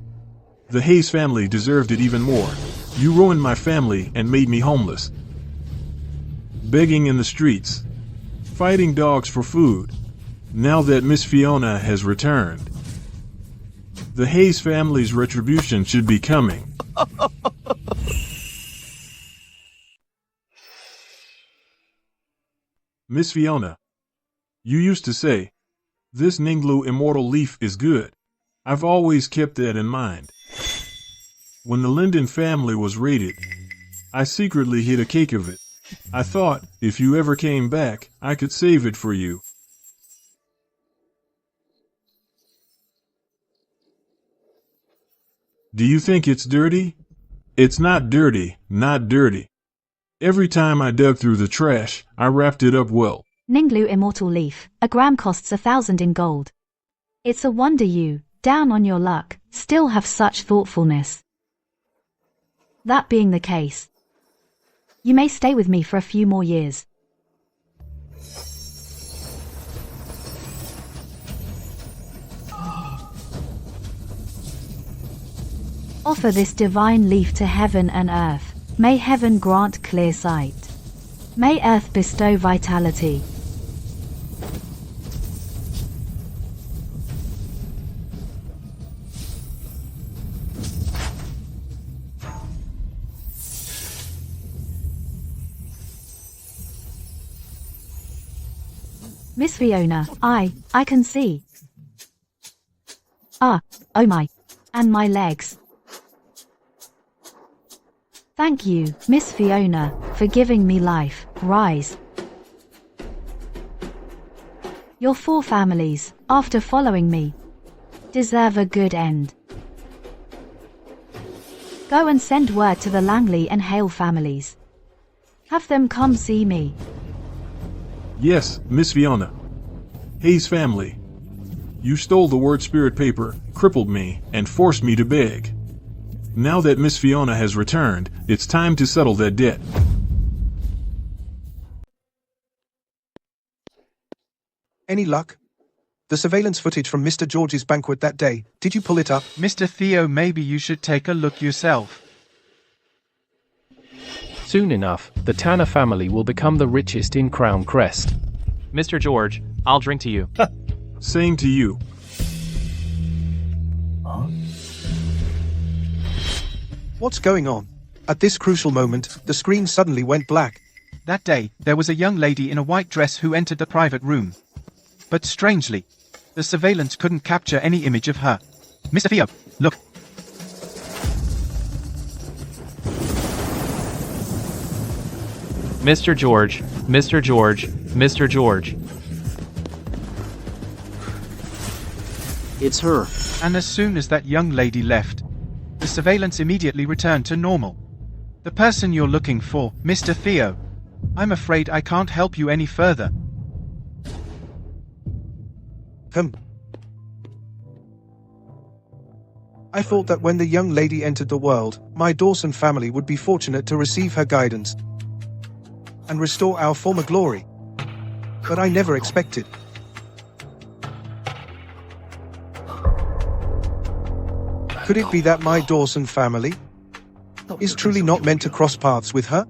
Speaker 2: The Hayes family deserved it even more. You ruined my family and made me homeless. Begging in the streets. Fighting dogs for food. Now that Miss Fiona has returned, the Hayes family's retribution should be coming. Miss Fiona, you used to say, this Ninglu immortal leaf is good. I've always kept that in mind. When the Lyndon family was raided, I secretly hid a cake of it. I thought, if you ever came back, I could save it for you. Do you think it's dirty? It's not dirty, not dirty. Every time I dug through the trash, I wrapped it up well.
Speaker 3: Ninglu immortal leaf, a gram costs 1,000 in gold. It's a wonder you, down on your luck, still have such thoughtfulness. That being the case, you may stay with me for a few more years. Offer this divine leaf to heaven and earth. May heaven grant clear sight. May Earth bestow vitality. Miss Fiona, I can see. Ah, oh my. And my legs. Thank you, Miss Fiona, for giving me life. Rise. Your 4 families, after following me, deserve a good end. Go and send word to the Langley and Hale families. Have them come see me.
Speaker 2: Yes, Miss Fiona. Hayes family. You stole the word spirit paper, crippled me, and forced me to beg. Now that Miss Fiona has returned, it's time to settle that debt.
Speaker 6: Any luck? The surveillance footage from Mr. George's banquet that day, did you pull it up?
Speaker 13: Mr. Theo, maybe you should take a look yourself.
Speaker 4: Soon enough, the Tanner family will become the richest in Crown Crest.
Speaker 1: Mr. George, I'll drink to you.
Speaker 2: Same to you.
Speaker 6: What's going on? At this crucial moment, the screen suddenly went black.
Speaker 13: That day, there was a young lady in a white dress who entered the private room. But strangely, the surveillance couldn't capture any image of her. Mr. Theo, look.
Speaker 1: Mr. George, Mr. George, Mr. George.
Speaker 5: It's her.
Speaker 13: And as soon as that young lady left, the surveillance immediately returned to normal. The person you're looking for, Mr. Theo. I'm afraid I can't help you any further.
Speaker 6: I thought that when the young lady entered the world, my Dawson family would be fortunate to receive her guidance and restore our former glory. But I never expected. Could it be that my Dawson family is truly not meant to cross paths with her?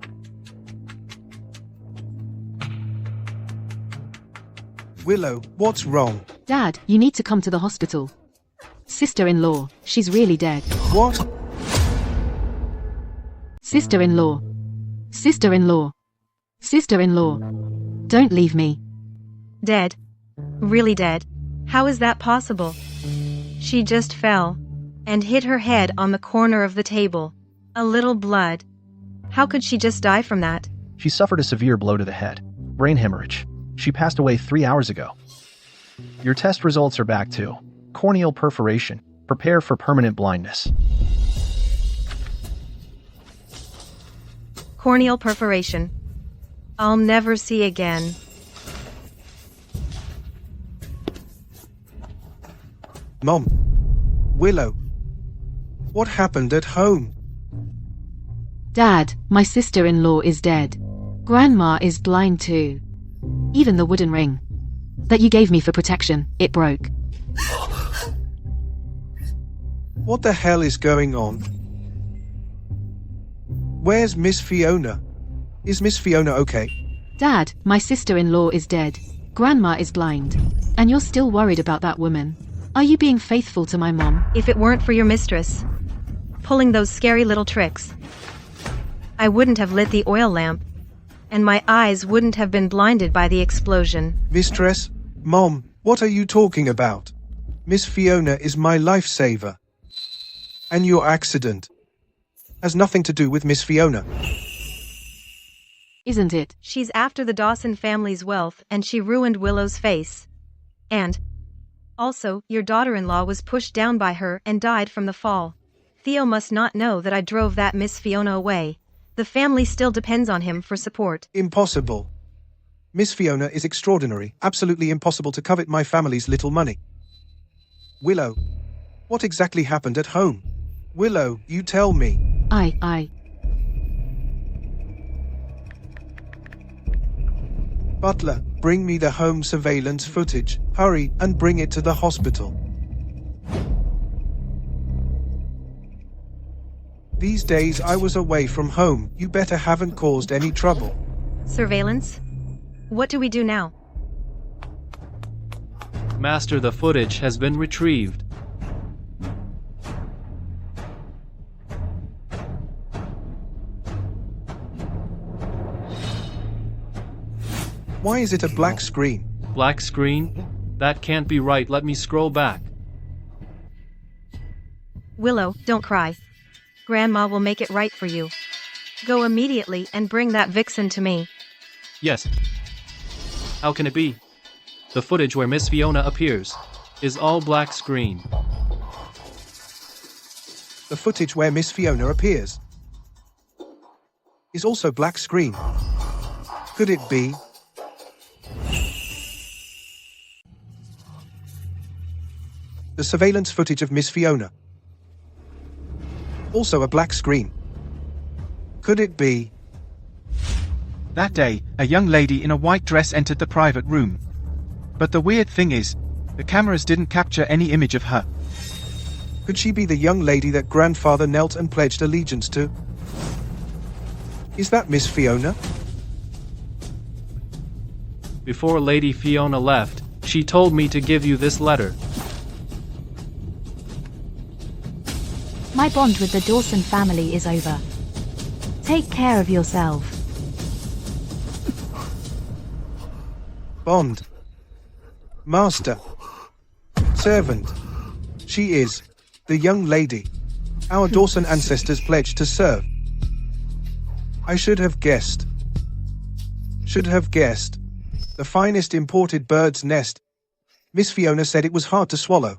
Speaker 6: Willow, what's wrong?
Speaker 9: Dad, you need to come to the hospital. Sister-in-law, she's really dead.
Speaker 6: What?
Speaker 9: Sister-in-law. Sister-in-law. Sister-in-law. Don't leave me.
Speaker 11: Dead. Really dead. How is that possible? She just fell and hit her head on the corner of the table. A little blood. How could she just die from that?
Speaker 14: She suffered a severe blow to the head. Brain hemorrhage. She passed away 3 hours ago. Your test results are back too. Corneal perforation. Prepare for permanent blindness.
Speaker 11: Corneal perforation. I'll never see again.
Speaker 6: Mom. Willow. What happened at home?
Speaker 9: Dad, my sister-in-law is dead. Grandma is blind too. Even the wooden ring that you gave me for protection, it broke.
Speaker 6: What the hell is going on? Where's Miss Fiona? Is Miss Fiona okay?
Speaker 9: Dad, my sister-in-law is dead. Grandma is blind. And you're still worried about that woman. Are you being faithful to my mom?
Speaker 11: If it weren't for your mistress pulling those scary little tricks, I wouldn't have lit the oil lamp, and my eyes wouldn't have been blinded by the explosion.
Speaker 6: Mistress? Mom, what are you talking about? Miss Fiona is my lifesaver. And your accident has nothing to do with Miss Fiona.
Speaker 9: Isn't it?
Speaker 11: She's after the Dawson family's wealth, and she ruined Willow's face. And also, your daughter-in-law was pushed down by her and died from the fall. Theo must not know that I drove that Miss Fiona away. The family still depends on him for support.
Speaker 6: Impossible. Miss Fiona is extraordinary, absolutely impossible to covet my family's little money. Willow, what exactly happened at home? Willow, you tell me. Butler, bring me the home surveillance footage. Hurry, and bring it to the hospital. These days I was away from home. You better haven't caused any trouble.
Speaker 11: Surveillance? What do we do now?
Speaker 12: Master, the footage has been retrieved.
Speaker 6: Why is it a black screen?
Speaker 12: Black screen? That can't be right. Let me scroll back.
Speaker 11: Willow, don't cry. Grandma will make it right for you. Go immediately and bring that vixen to me.
Speaker 12: Yes. How can it be? The footage where Miss Fiona appears is all black screen.
Speaker 6: The footage where Miss Fiona appears is also black screen. Could it be? The surveillance footage of Miss Fiona. Also a black screen. Could it be?
Speaker 13: That day, a young lady in a white dress entered the private room. But the weird thing is, the cameras didn't capture any image of her.
Speaker 6: Could she be the young lady that grandfather knelt and pledged allegiance to? Is that Miss Fiona?
Speaker 12: Before Lady Fiona left, she told me to give you this letter.
Speaker 3: My bond with the Dawson family is over. Take care of yourself.
Speaker 6: Bond. Master. Servant. She is the young lady our Dawson ancestors pledged to serve. I should have guessed. Should have guessed. The finest imported bird's nest. Miss Fiona said it was hard to swallow.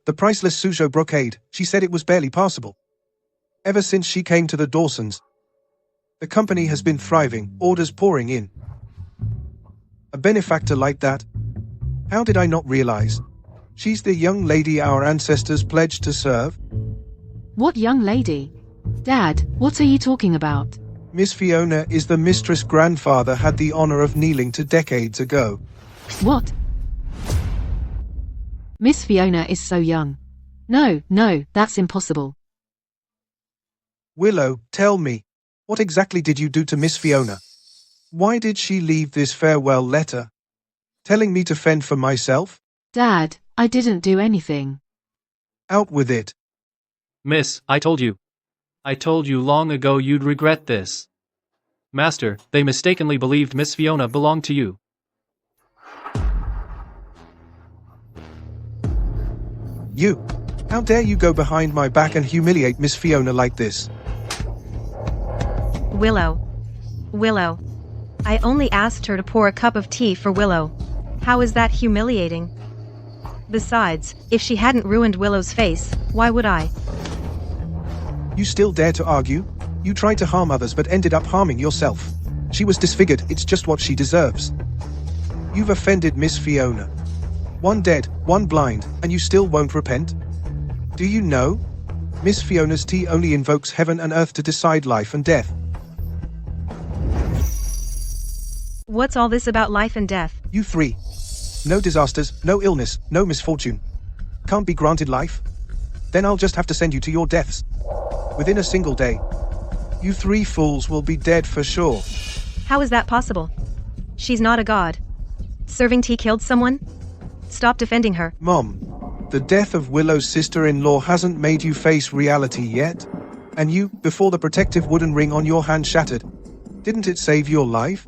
Speaker 6: The priceless Suzhou brocade, she said it was barely passable. Ever since she came to the Dawsons, the company has been thriving, orders pouring in. A benefactor like that? How did I not realize? She's the young lady our ancestors pledged to serve?
Speaker 9: What young lady? Dad, what are you talking about?
Speaker 6: Miss Fiona is the mistress grandfather had the honor of kneeling to decades ago.
Speaker 9: What? Miss Fiona is so young. No, that's impossible.
Speaker 6: Willow, tell me, what exactly did you do to Miss Fiona? Why did she leave this farewell letter? Telling me to fend for myself?
Speaker 9: Dad, I didn't do anything.
Speaker 6: Out with it.
Speaker 12: Miss, I told you. I told you long ago you'd regret this. Master, they mistakenly believed Miss Fiona belonged to you.
Speaker 6: You! How dare you go behind my back and humiliate Miss Fiona like this?
Speaker 11: Willow. I only asked her to pour a cup of tea for Willow. How is that humiliating? Besides, if she hadn't ruined Willow's face, why would I?
Speaker 6: You still dare to argue? You tried to harm others but ended up harming yourself. She was disfigured, it's just what she deserves. You've offended Miss Fiona. One dead, one blind, and you still won't repent? Do you know? Miss Fiona's tea only invokes heaven and earth to decide life and death.
Speaker 11: What's all this about life and death?
Speaker 6: You three. No disasters, no illness, no misfortune. Can't be granted life? Then I'll just have to send you to your deaths. Within a single day. You three fools will be dead for sure.
Speaker 11: How is that possible? She's not a god. Serving tea killed someone? Stop defending her.
Speaker 6: Mom, the death of Willow's sister-in-law hasn't made you face reality yet? And you, before the protective wooden ring on your hand shattered, didn't it save your life?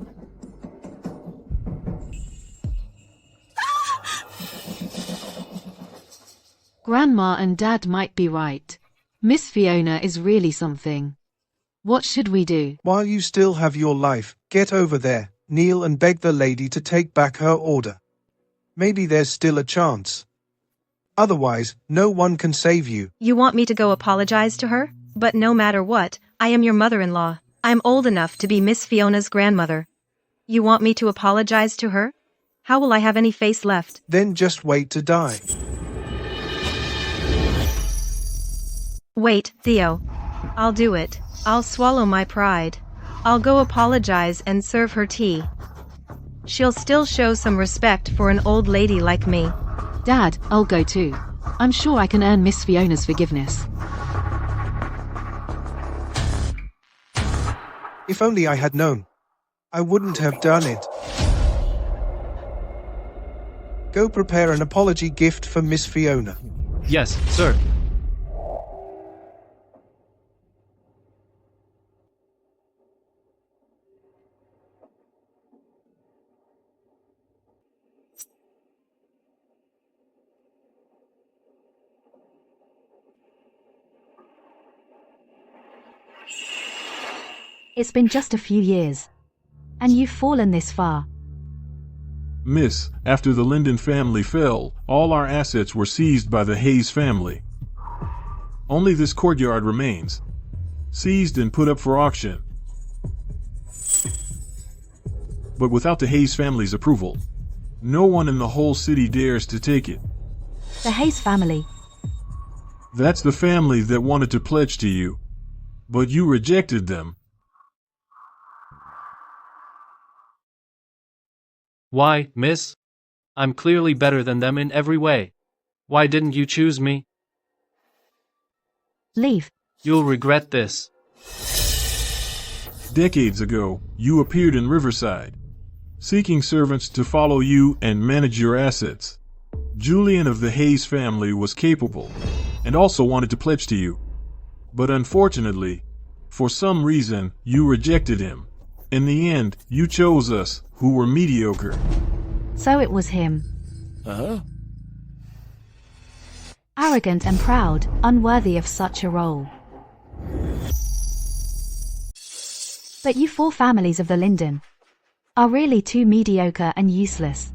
Speaker 9: Grandma and Dad might be right. Miss Fiona is really something. What should we do?
Speaker 6: While you still have your life, get over there, kneel and beg the lady to take back her order. Maybe there's still a chance. Otherwise, no one can save you.
Speaker 11: You want me to go apologize to her? But no matter what, I am your mother-in-law. I'm old enough to be Miss Fiona's grandmother. You want me to apologize to her? How will I have any face left?
Speaker 6: Then just wait to die.
Speaker 11: Wait, Theo. I'll do it. I'll swallow my pride. I'll go apologize and serve her tea. She'll still show some respect for an old lady like me.
Speaker 9: Dad, I'll go too. I'm sure I can earn Miss Fiona's forgiveness.
Speaker 6: If only I had known. I wouldn't have done it. Go prepare an apology gift for Miss Fiona.
Speaker 12: Yes, sir.
Speaker 3: It's been just a few years. And you've fallen this far.
Speaker 2: Miss, after the Linden family fell, all our assets were seized by the Hayes family. Only this courtyard remains, seized and put up for auction. But without the Hayes family's approval, no one in the whole city dares to take it.
Speaker 3: The Hayes family.
Speaker 2: That's the family that wanted to pledge to you, but you rejected them.
Speaker 12: Why, miss? I'm clearly better than them in every way. Why didn't you choose me?
Speaker 3: Leave.
Speaker 12: You'll regret this.
Speaker 2: Decades ago, you appeared in Riverside, seeking servants to follow you and manage your assets. Julian of the Hayes family was capable, and also wanted to pledge to you. But unfortunately, for some reason, you rejected him. In the end, you chose us, who were mediocre.
Speaker 3: So it was him. Arrogant and proud, unworthy of such a role. But you four families of the Linden are really too mediocre and useless.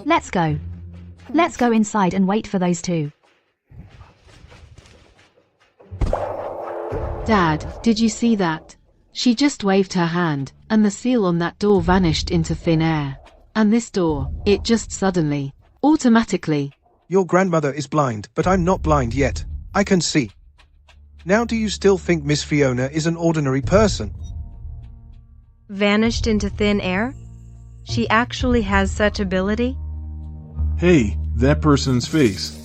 Speaker 3: Let's go. Let's go inside and wait for those two.
Speaker 9: Dad, did you see that? She just waved her hand, and the seal on that door vanished into thin air. And this door, it just suddenly, automatically.
Speaker 6: Your grandmother is blind, but I'm not blind yet. I can see. Now do you still think Miss Fiona is an ordinary person?
Speaker 11: Vanished into thin air? She actually has such ability?
Speaker 2: Hey, that person's face.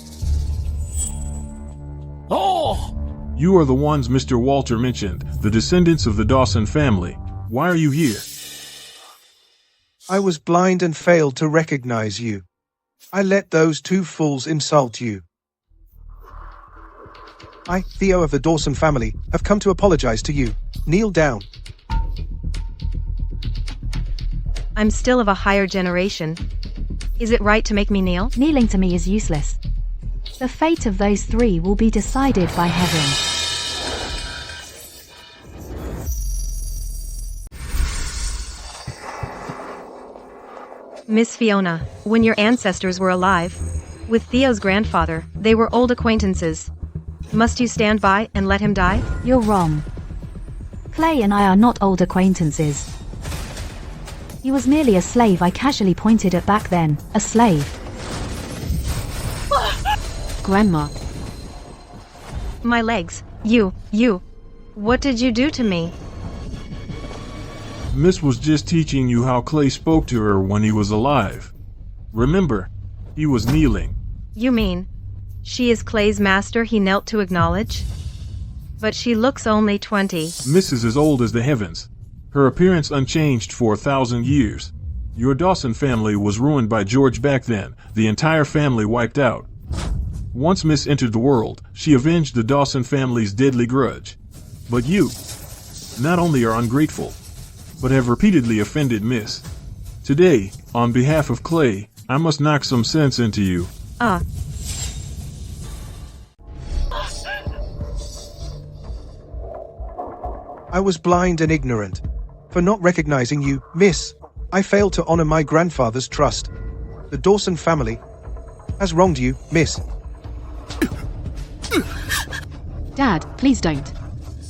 Speaker 15: Oh!
Speaker 2: You are the ones Mr. Walter mentioned, the descendants of the Dawson family. Why are you here?
Speaker 6: I was blind and failed to recognize you. I let those two fools insult you. I, Theo of the Dawson family, have come to apologize to you. Kneel down.
Speaker 11: I'm still of a higher generation. Is it right to make me kneel?
Speaker 3: Kneeling to me is useless. The fate of those three will be decided by heaven.
Speaker 11: Miss Fiona, when your ancestors were alive, with Theo's grandfather, they were old acquaintances. Must you stand by and let him die?
Speaker 3: You're wrong. Clay and I are not old acquaintances. He was merely a slave I casually pointed at back then. A slave.
Speaker 9: Grandma.
Speaker 11: My legs. You. What did you do to me?
Speaker 2: Miss was just teaching you how Clay spoke to her when he was alive. Remember, he was kneeling.
Speaker 11: You mean, she is Clay's master he knelt to acknowledge? But she looks only 20.
Speaker 2: Miss is as old as the heavens. Her appearance unchanged for 1,000 years. Your Dawson family was ruined by George back then, the entire family wiped out. Once Miss entered the world, she avenged the Dawson family's deadly grudge. But you, not only are ungrateful, but have repeatedly offended Miss. Today, on behalf of Clay, I must knock some sense into you.
Speaker 6: I was blind and ignorant. For not recognizing you, Miss, I failed to honor my grandfather's trust. The Dawson family has wronged you, Miss.
Speaker 9: Dad, please don't.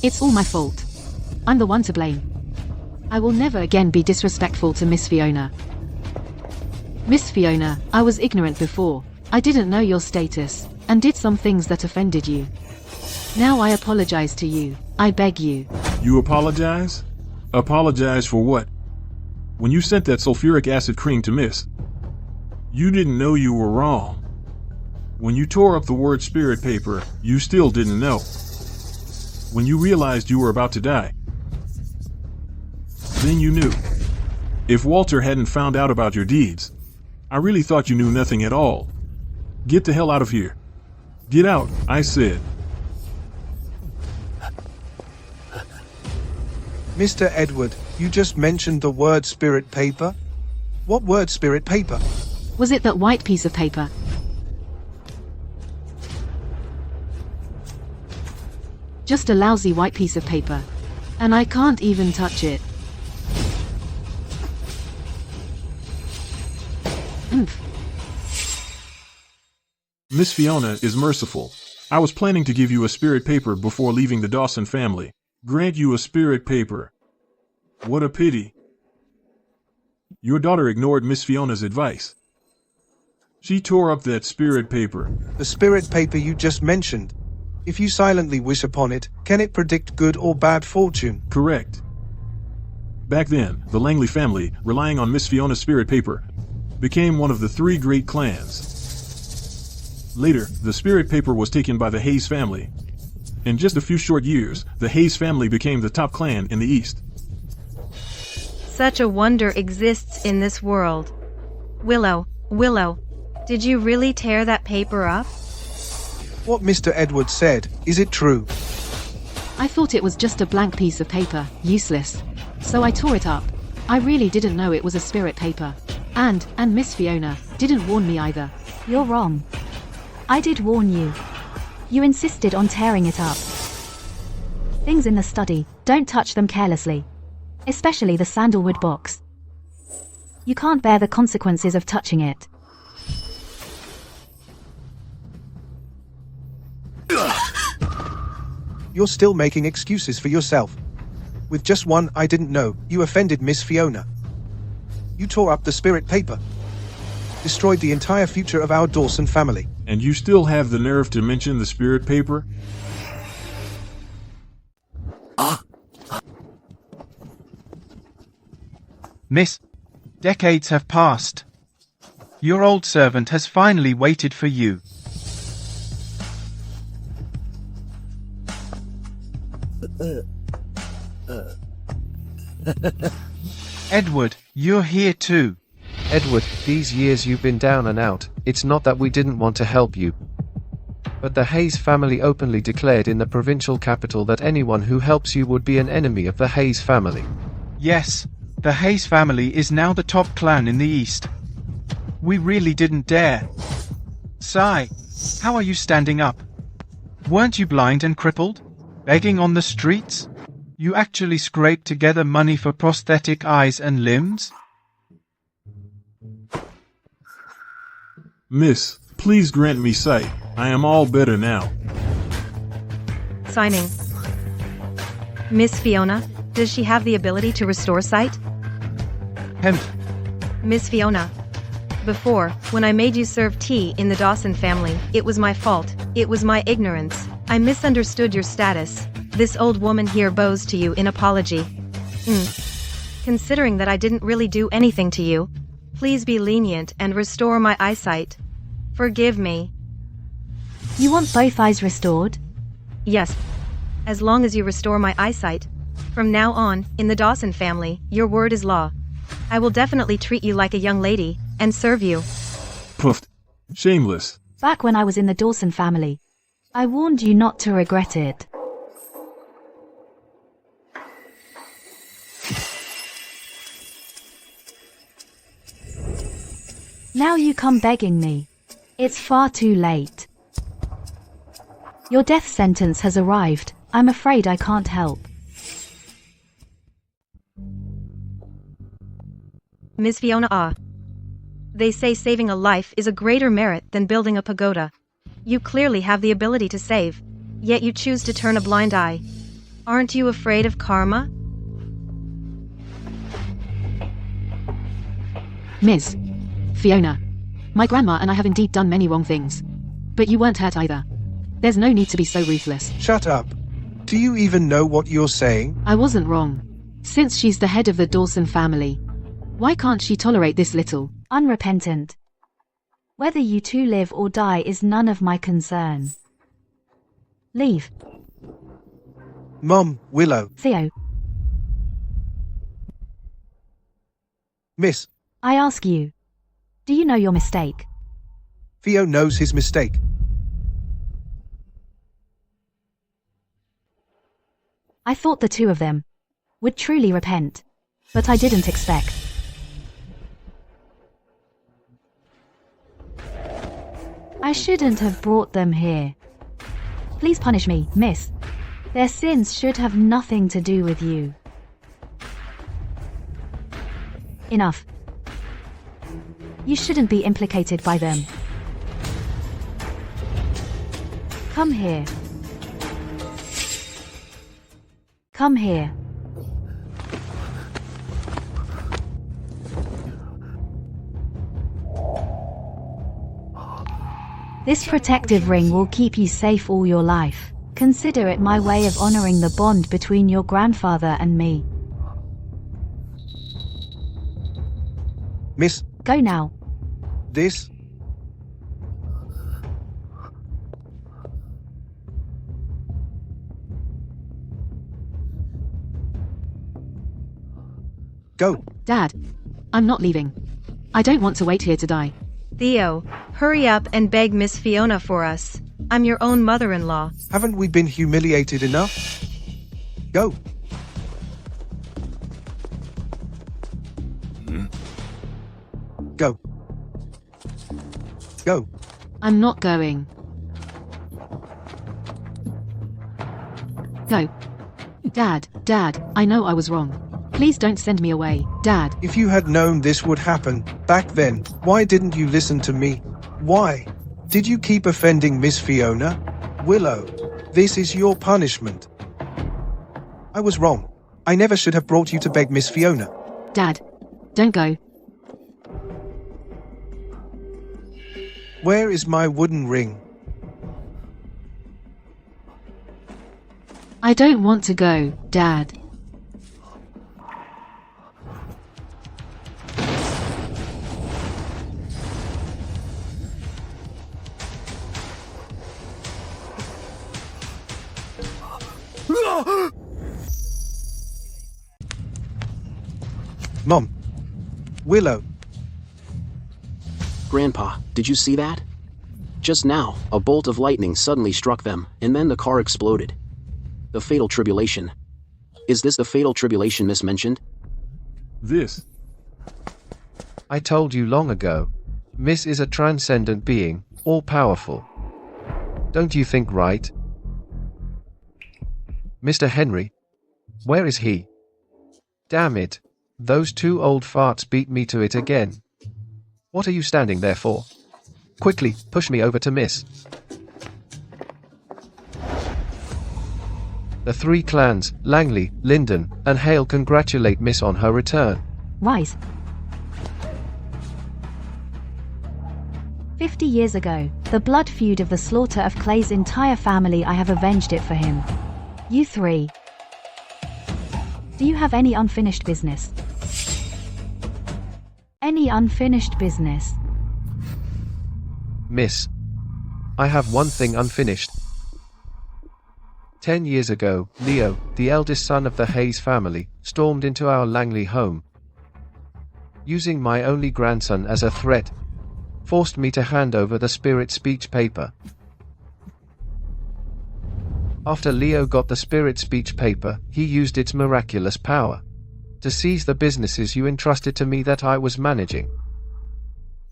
Speaker 9: It's all my fault. I'm the one to blame. I will never again be disrespectful to Miss Fiona. Miss Fiona, I was ignorant before. I didn't know your status, and did some things that offended you. Now I apologize to you. I beg you.
Speaker 2: You apologize? Apologize for what? When you sent that sulfuric acid cream to Miss, you didn't know you were wrong. When you tore up the word spirit paper, you still didn't know. When you realized you were about to die, then you knew. If Walter hadn't found out about your deeds, I really thought you knew nothing at all. Get the hell out of here. Get out, I said.
Speaker 6: Mr. Edward, you just mentioned the word spirit paper? What word spirit paper?
Speaker 9: Was it that white piece of paper? Just a lousy white piece of paper. And I can't even touch it.
Speaker 2: Miss Fiona is merciful. I was planning to give you a spirit paper before leaving the Dawson family. Grant you a spirit paper. What a pity. Your daughter ignored Miss Fiona's advice. She tore up that spirit paper.
Speaker 6: The spirit paper you just mentioned. If you silently wish upon it, can it predict good or bad fortune?
Speaker 2: Correct. Back then, the Langley family, relying on Miss Fiona's spirit paper, became one of the 3 great clans. Later, the spirit paper was taken by the Hayes family. In just a few short years, the Hayes family became the top clan in the East.
Speaker 11: Such a wonder exists in this world. Willow, did you really tear that paper up?
Speaker 6: What Mr. Edward said, is it true?
Speaker 9: I thought it was just a blank piece of paper, useless. So I tore it up. I really didn't know it was a spirit paper. And Miss Fiona didn't warn me either.
Speaker 3: You're wrong. I did warn you. You insisted on tearing it up. Things in the study, don't touch them carelessly. Especially the sandalwood box. You can't bear the consequences of touching it.
Speaker 6: You're still making excuses for yourself. With just one I didn't know, you offended Miss Fiona. You tore up the spirit paper. Destroyed the entire future of our Dawson family.
Speaker 2: And you still have the nerve to mention the spirit paper?
Speaker 13: Miss, decades have passed. Your old servant has finally waited for you. Edward, you're here too.
Speaker 10: Edward, these years you've been down and out. It's not that we didn't want to help you. But the Hayes family openly declared in the provincial capital that anyone who helps you would be an enemy of the Hayes family.
Speaker 13: Yes, the Hayes family is now the top clan in the East. We really didn't dare. Sigh, how are you standing up? Weren't you blind and crippled? Begging on the streets? You actually scraped together money for prosthetic eyes and limbs?
Speaker 2: Miss, please grant me sight. I am all better now.
Speaker 11: Signing. Miss Fiona, does she have the ability to restore sight? Miss Fiona. Before, when I made you serve tea in the Dawson family, it was my fault. It was my ignorance. I misunderstood your status. This old woman here bows to you in apology. Considering that I didn't really do anything to you, please be lenient and restore my eyesight. Forgive me.
Speaker 3: You want both eyes restored?
Speaker 11: Yes. As long as you restore my eyesight. From now on, in the Dawson family, your word is law. I will definitely treat you like a young lady, and serve you.
Speaker 2: Puffed. Shameless.
Speaker 3: Back when I was in the Dawson family, I warned you not to regret it. Now you come begging me. It's far too late. Your death sentence has arrived. I'm afraid I can't help.
Speaker 11: Miss Fiona, they say saving a life is a greater merit than building a pagoda. You clearly have the ability to save, yet you choose to turn a blind eye. Aren't you afraid of karma?
Speaker 9: Ms. Fiona. My grandma and I have indeed done many wrong things. But you weren't hurt either. There's no need to be so ruthless.
Speaker 6: Shut up. Do you even know what you're saying?
Speaker 9: I wasn't wrong. Since she's the head of the Dawson family, why can't she tolerate this little
Speaker 3: unrepentant Whether you two live or die is none of my concern. Leave.
Speaker 6: Mom, Willow.
Speaker 3: Theo,
Speaker 6: Miss.
Speaker 3: I ask you, do you know your mistake?
Speaker 6: Theo knows his mistake.
Speaker 3: I thought the two of them would truly repent, but I didn't expect. I shouldn't have brought them here. Please punish me, miss. Their sins should have nothing to do with you. Enough. You shouldn't be implicated by them. Come here. Come here. This protective ring will keep you safe all your life. Consider it my way of honoring the bond between your grandfather and me.
Speaker 6: Miss.
Speaker 3: Go now.
Speaker 6: This. Go.
Speaker 9: Dad, I'm not leaving. I don't want to wait here to die.
Speaker 11: Theo, hurry up and beg Miss Fiona for us. I'm your own mother-in-law.
Speaker 6: Haven't we been humiliated enough? Go. Go. Go.
Speaker 9: I'm not going. Go. Dad, I know I was wrong. Please don't send me away, Dad.
Speaker 6: If you had known this would happen back then, why didn't you listen to me? Why did you keep offending Miss Fiona? Willow, this is your punishment. I was wrong. I never should have brought you to beg Miss Fiona.
Speaker 9: Dad, don't go.
Speaker 6: Where is my wooden ring?
Speaker 9: I don't want to go, Dad.
Speaker 6: Mom. Willow.
Speaker 5: Grandpa, did you see that? Just now, a bolt of lightning suddenly struck them, and then the car exploded. The fatal tribulation. Is this the fatal tribulation Miss mentioned?
Speaker 2: This.
Speaker 10: I told you long ago. Miss is a transcendent being, all-powerful. Don't you think right? Mr. Henry? Where is he? Damn it. Those two old farts beat me to it again. What are you standing there for? Quickly, push me over to Miss. The three clans, Langley, Linden, and Hale congratulate Miss on her return.
Speaker 3: Rise. 50 years ago, the blood feud of the slaughter of Clay's entire family, I have avenged it for him. You three. Do you have any unfinished business? Any unfinished business?
Speaker 10: Miss. I have one thing unfinished. 10 years ago, Leo, the eldest son of the Hayes family, stormed into our Langley home. Using my only grandson as a threat, forced me to hand over the spirit speech paper. After Leo got the spirit speech paper, he used its miraculous power to seize the businesses you entrusted to me that I was managing.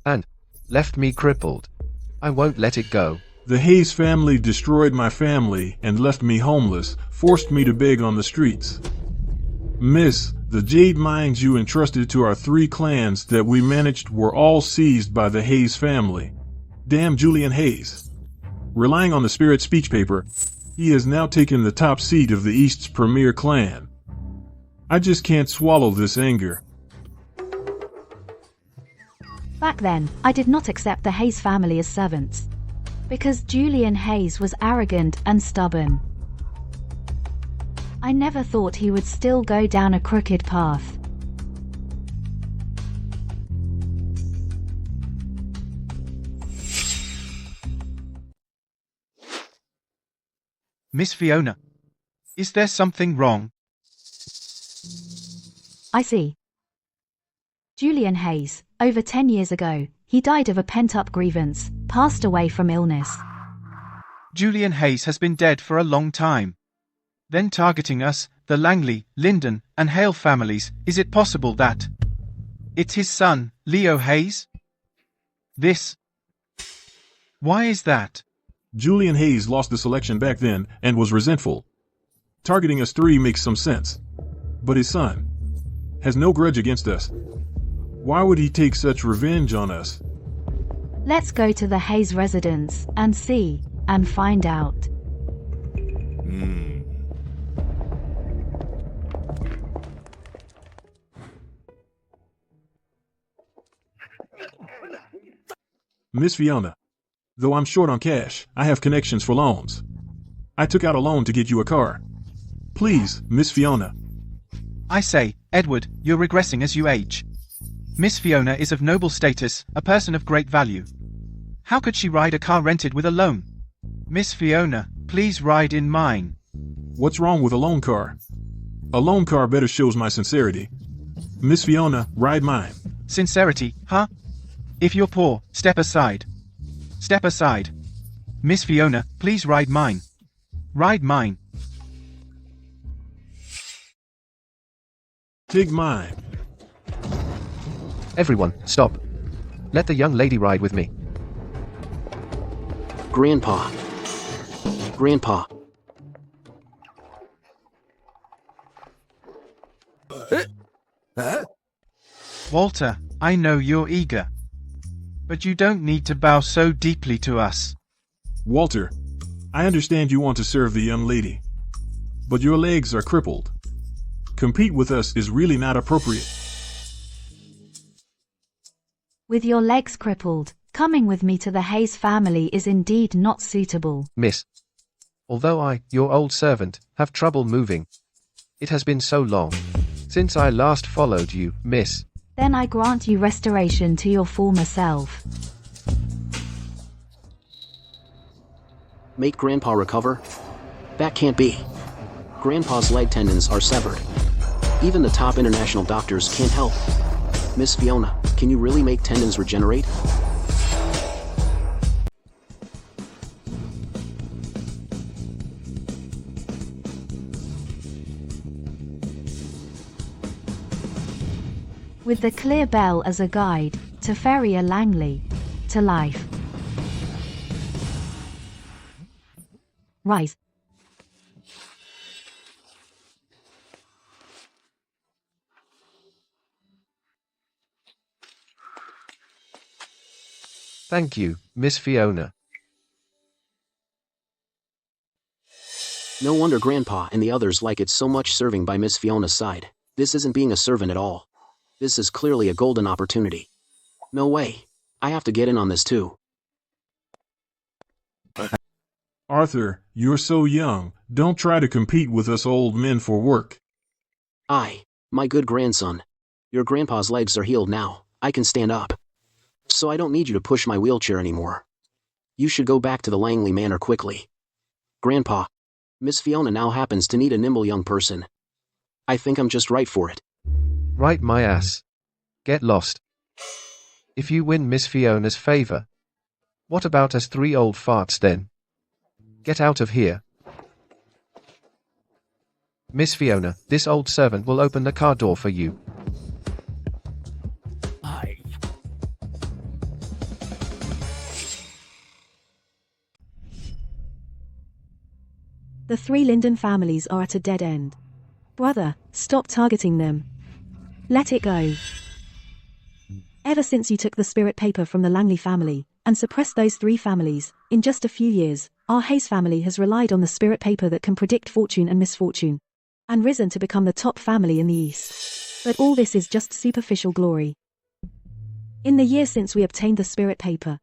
Speaker 10: And left me crippled. I won't let it go.
Speaker 2: The Hayes family destroyed my family and left me homeless, forced me to beg on the streets. Miss, the jade mines you entrusted to our three clans that we managed were all seized by the Hayes family. Damn Julian Hayes. Relying on the spirit speech paper, he has now taken the top seat of the East's premier clan. I just can't swallow this anger.
Speaker 3: Back then, I did not accept the Hayes family as servants. Because Julian Hayes was arrogant and stubborn. I never thought he would still go down a crooked path.
Speaker 13: Miss Fiona. Is there something wrong?
Speaker 3: I see. Julian Hayes, over 10 years ago, he died of a pent-up grievance, passed away from illness.
Speaker 13: Julian Hayes has been dead for a long time. Then targeting us, the Langley, Lyndon, and Hale families, is it possible that it's his son, Leo Hayes? Why is that?
Speaker 2: Julian Hayes lost the election back then and was resentful. Targeting us three makes some sense. But his son has no grudge against us. Why would he take such revenge on us?
Speaker 3: Let's go to the Hayes residence and see, and find out.
Speaker 2: Miss Fiona, though I'm short on cash, I have connections for loans. I took out a loan to get you a car. Please, Miss Fiona.
Speaker 13: I say, Edward, you're regressing as you age. Miss Fiona is of noble status, a person of great value. How could she ride a car rented with a loan? Miss Fiona, please ride in mine.
Speaker 2: What's wrong with a loan car? A loan car better shows my sincerity. Miss Fiona, ride mine.
Speaker 13: Sincerity, huh? If you're poor, step aside. Step aside. Miss Fiona, please ride mine. Ride mine.
Speaker 2: Take mine.
Speaker 10: Everyone, stop. Let the young lady ride with me.
Speaker 5: Grandpa. Grandpa.
Speaker 13: Walter, I know you're eager. But you don't need to bow so deeply to us.
Speaker 2: Walter, I understand you want to serve the young lady. But your legs are crippled. Compete with us is really not appropriate.
Speaker 3: With your legs crippled, coming with me to the Hayes family is indeed not suitable.
Speaker 10: Miss. Although I, your old servant, have trouble moving. It has been so long since I last followed you, miss.
Speaker 3: Then I grant you restoration to your former self.
Speaker 5: Make Grandpa recover? That can't be. Grandpa's leg tendons are severed. Even the top international doctors can't help. Miss Fiona, can you really make tendons regenerate?
Speaker 3: With the clear bell as a guide, to ferry a Langley to life. Rise.
Speaker 10: Thank you, Miss Fiona.
Speaker 5: No wonder Grandpa and the others like it so much serving by Miss Fiona's side. This isn't being a servant at all. This is clearly a golden opportunity. No way. I have to get in on this too.
Speaker 2: Arthur, you're so young. Don't try to compete with us old men for work.
Speaker 5: My good grandson. Your grandpa's legs are healed now. I can stand up. So I don't need you to push my wheelchair anymore. You should go back to the Langley Manor quickly. Grandpa, Miss Fiona now happens to need a nimble young person. I think I'm just right for it.
Speaker 10: Right my ass. Get lost. If you win Miss Fiona's favor, what about us three old farts then? Get out of here. Miss Fiona, this old servant will open the car door for you.
Speaker 9: The three Lyndon families are at a dead end. Brother, stop targeting them. Let it go. Ever since you took the spirit paper from the Langley family, and suppressed those three families, in just a few years, our Hayes family has relied on the spirit paper that can predict fortune and misfortune, and risen to become the top family in the East. But all this is just superficial glory. In the years since we obtained the spirit paper,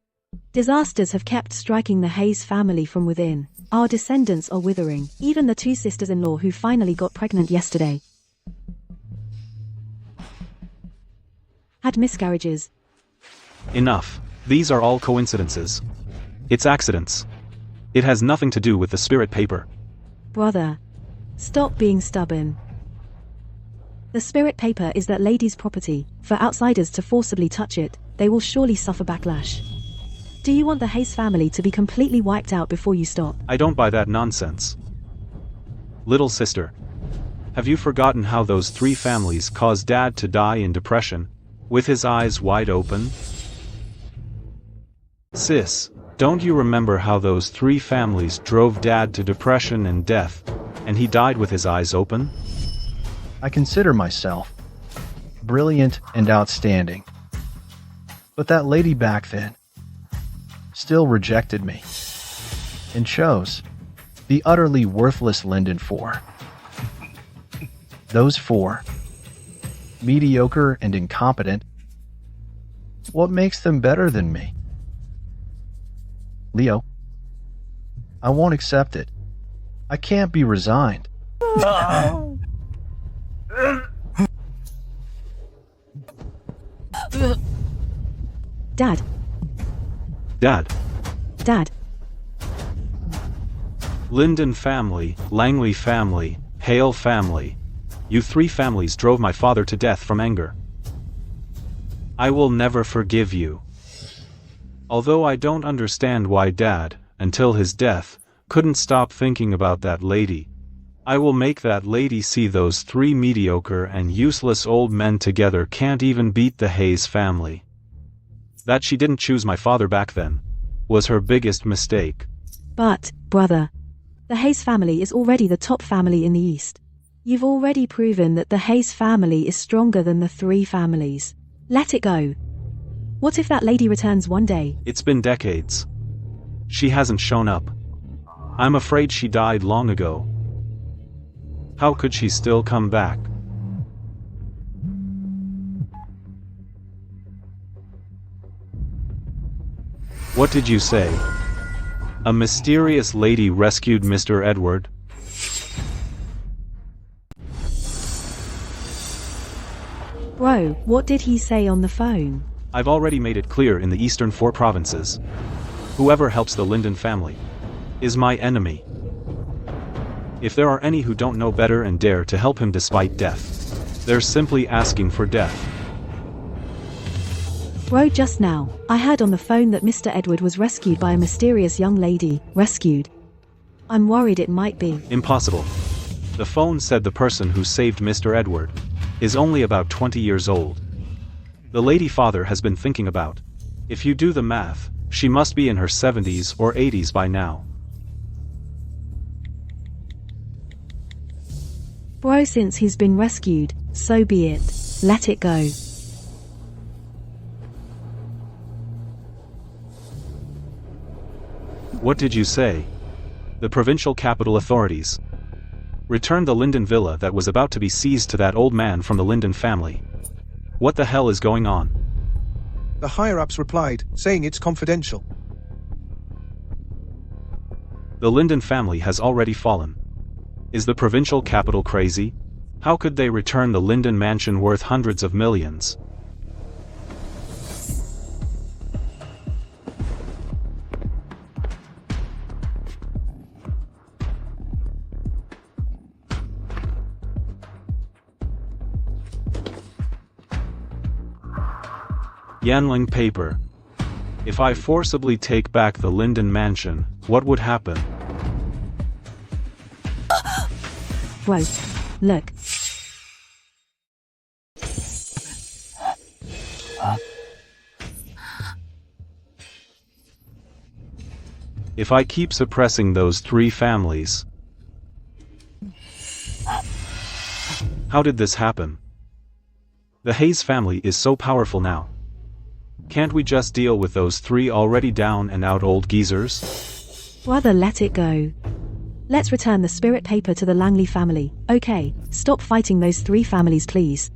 Speaker 9: disasters have kept striking the Hayes family from within. Our descendants are withering, even the two sisters-in-law who finally got pregnant yesterday had miscarriages.
Speaker 15: Enough. These are all coincidences. It's accidents. It has nothing to do with the spirit paper.
Speaker 3: Brother, stop being stubborn. The spirit paper is that lady's property. For outsiders to forcibly touch it, they will surely suffer backlash. Do you want the Hayes family to be completely wiped out before you stop?
Speaker 15: I don't buy that nonsense. Little sister, have you forgotten how those 3 families caused Dad to die in depression, with his eyes wide open? Sis, don't you remember how those 3 families drove Dad to depression and death, and he died with his eyes open?
Speaker 14: I consider myself brilliant and outstanding. But that lady back then still rejected me and chose the utterly worthless Linden 4. Those 4, mediocre and incompetent. What makes them better than me? Leo, I won't accept it. I can't be resigned.
Speaker 3: Dad.
Speaker 15: Dad.
Speaker 3: Dad.
Speaker 15: Linden family, Langley family, Hale family. You 3 families drove my father to death from anger. I will never forgive you. Although I don't understand why Dad, until his death, couldn't stop thinking about that lady, I will make that lady see those 3 mediocre and useless old men together can't even beat the Hayes family. That she didn't choose my father back then was her biggest mistake.
Speaker 3: But, brother, the Hayes family is already the top family in the East. You've already proven that the Hayes family is stronger than the 3 families. Let it go. What if that lady returns one day?
Speaker 15: It's been decades. She hasn't shown up. I'm afraid she died long ago. How could she still come back? What did you say? A mysterious lady rescued Mr. Edward?
Speaker 3: Bro, what did he say on the phone?
Speaker 15: I've already made it clear in the eastern 4 provinces. Whoever helps the Linden family is my enemy. If there are any who don't know better and dare to help him despite death, they're simply asking for death.
Speaker 3: Bro, just now, I heard on the phone that Mr. Edward was rescued by a mysterious young lady. Rescued. I'm worried it might be.
Speaker 15: Impossible. The phone said the person who saved Mr. Edward is only about 20 years old. The lady father has been thinking about. If you do the math, she must be in her 70s or 80s by now.
Speaker 3: Bro, since he's been rescued, so be it. Let it go.
Speaker 15: What did you say? The provincial capital authorities returned the Linden villa that was about to be seized to that old man from the Linden family. What the hell is going on?
Speaker 6: The higher-ups replied, saying it's confidential.
Speaker 15: The Linden family has already fallen. Is the provincial capital crazy? How could they return the Linden mansion worth hundreds of millions? Yanling paper. If I forcibly take back the Linden mansion, what would happen?
Speaker 3: Bro, look.
Speaker 15: If I keep suppressing those 3 families. How did this happen? The Hayes family is so powerful now. Can't we just deal with those 3 already down and out old geezers?
Speaker 3: Brother, let it go. Let's return the spirit paper to the Langley family. Okay, stop fighting those 3 families, please.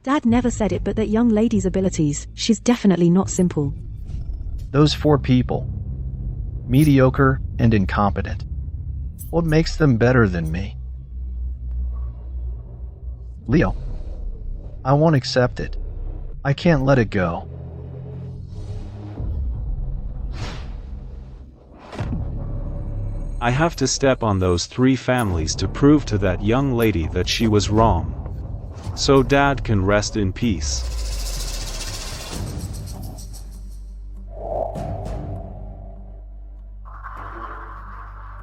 Speaker 3: Dad never said it, but that young lady's abilities, she's definitely not simple.
Speaker 14: Those 4 people, mediocre and incompetent. What makes them better than me? Leo, I won't accept it. I can't let it go.
Speaker 15: I have to step on those 3 families to prove to that young lady that she was wrong. So Dad can rest in peace.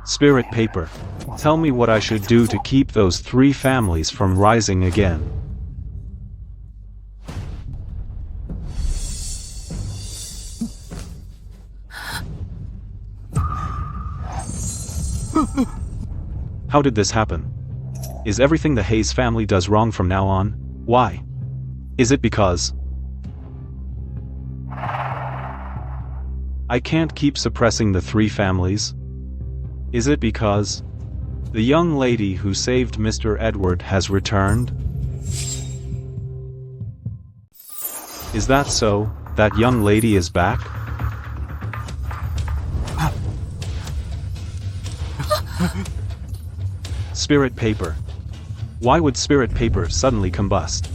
Speaker 15: Spirit paper. Tell me what I should do to keep those 3 families from rising again. How did this happen? Is everything the Hayes family does wrong from now on? Why? Is it because I can't keep suppressing the 3 families? Is it because the young lady who saved Mr. Edward has returned? Is that so? That young lady is back? Spirit paper. Why would spirit paper suddenly combust?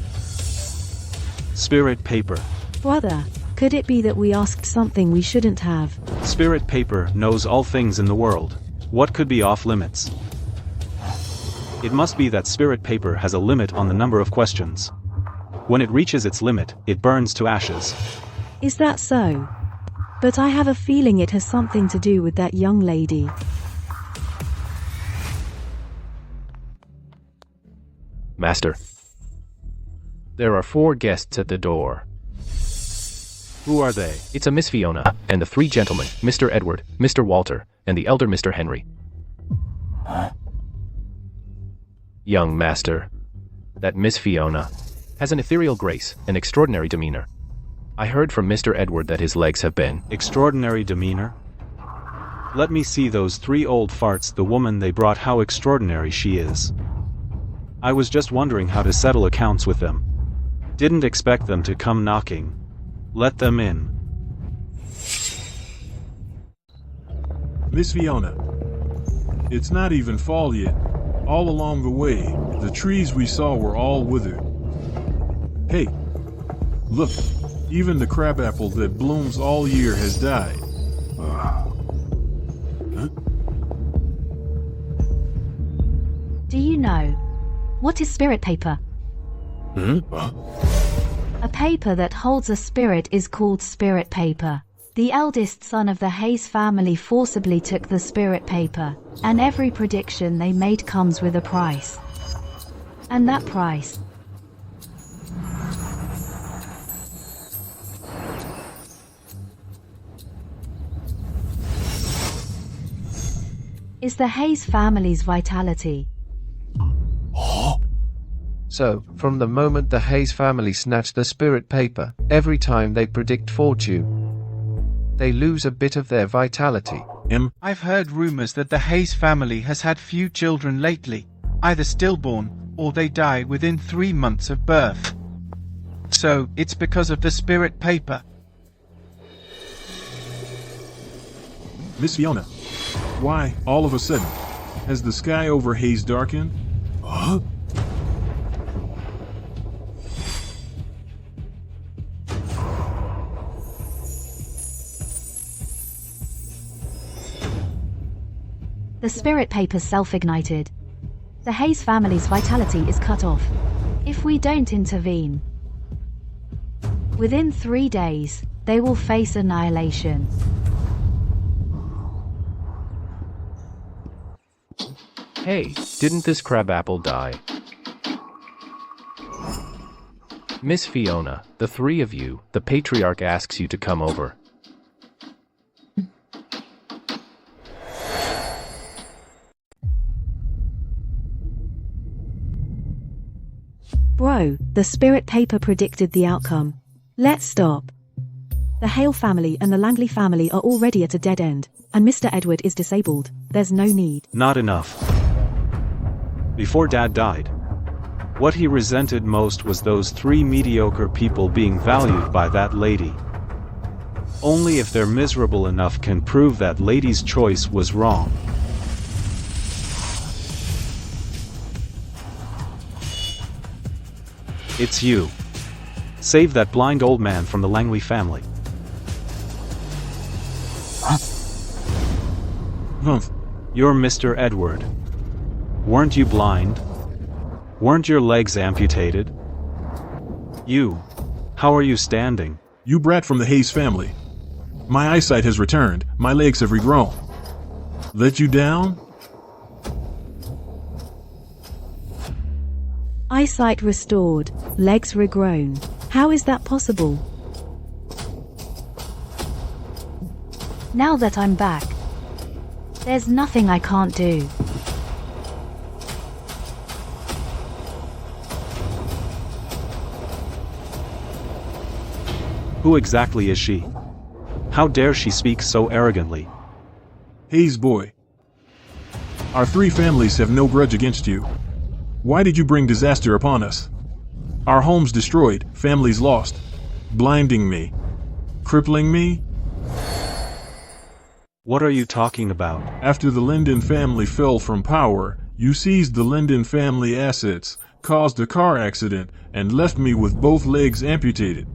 Speaker 15: Spirit paper.
Speaker 3: Brother, could it be that we asked something we shouldn't have?
Speaker 15: Spirit paper knows all things in the world. What could be off limits? It must be that spirit paper has a limit on the number of questions. When it reaches its limit, it burns to ashes.
Speaker 3: Is that so? But I have a feeling it has something to do with that young lady.
Speaker 4: Master. There are 4 guests at the door.
Speaker 15: Who are they?
Speaker 4: It's a Miss Fiona, and the 3 gentlemen, Mr. Edward, Mr. Walter, and the elder Mr. Henry. Young master, that Miss Fiona has an ethereal grace, an extraordinary demeanor. I heard from Mr. Edward that his legs have been
Speaker 15: extraordinary demeanor? Let me see those 3 old farts, the woman they brought, how extraordinary she is. I was just wondering how to settle accounts with them. Didn't expect them to come knocking. Let them in.
Speaker 2: Miss Fiona, it's not even fall yet. All along the way, the trees we saw were all withered. Hey, look, even the crabapple that blooms all year has died.
Speaker 3: Do you know what is spirit paper? A paper that holds a spirit is called spirit paper. The eldest son of the Hayes family forcibly took the spirit paper, and every prediction they made comes with a price. And that price is the Hayes family's vitality.
Speaker 10: So, from the moment the Hayes family snatched the spirit paper, every time they predict fortune, they lose a bit of their vitality.
Speaker 13: I've heard rumors that the Hayes family has had few children lately, either stillborn, or they die within 3 months of birth. So, it's because of the spirit paper.
Speaker 2: Miss Fiona, why, all of a sudden, has the sky over Hayes darkened?
Speaker 3: The spirit paper self-ignited. The Hayes family's vitality is cut off. If we don't intervene, within 3 days, they will face annihilation.
Speaker 4: Hey, didn't this crabapple die? Miss Fiona, the 3 of you, the patriarch asks you to come over.
Speaker 3: Bro, the spirit paper predicted the outcome. Let's stop. The Hale family and the Langley family are already at a dead end, and Mr. Edward is disabled. There's no need.
Speaker 15: Not enough. Before Dad died, what he resented most was those 3 mediocre people being valued by that lady. Only if they're miserable enough can prove that lady's choice was wrong. It's you. Save that blind old man from the Langley family. You're Mr. Edward. Weren't you blind? Weren't your legs amputated? How are you standing?
Speaker 2: You brat from the Hayes family. My eyesight has returned, my legs have regrown. Let you down?
Speaker 3: Eyesight restored, legs regrown. How is that possible? Now that I'm back, there's nothing I can't do.
Speaker 15: Who exactly is she? How dare she speak so arrogantly?
Speaker 2: Hayes boy. Our three families have no grudge against you. Why did you bring disaster upon us? Our homes destroyed, families lost, blinding me, crippling me.
Speaker 15: What are you talking about?
Speaker 2: After the Linden family fell from power, you seized the Linden family assets, caused a car accident, and left me with both legs amputated.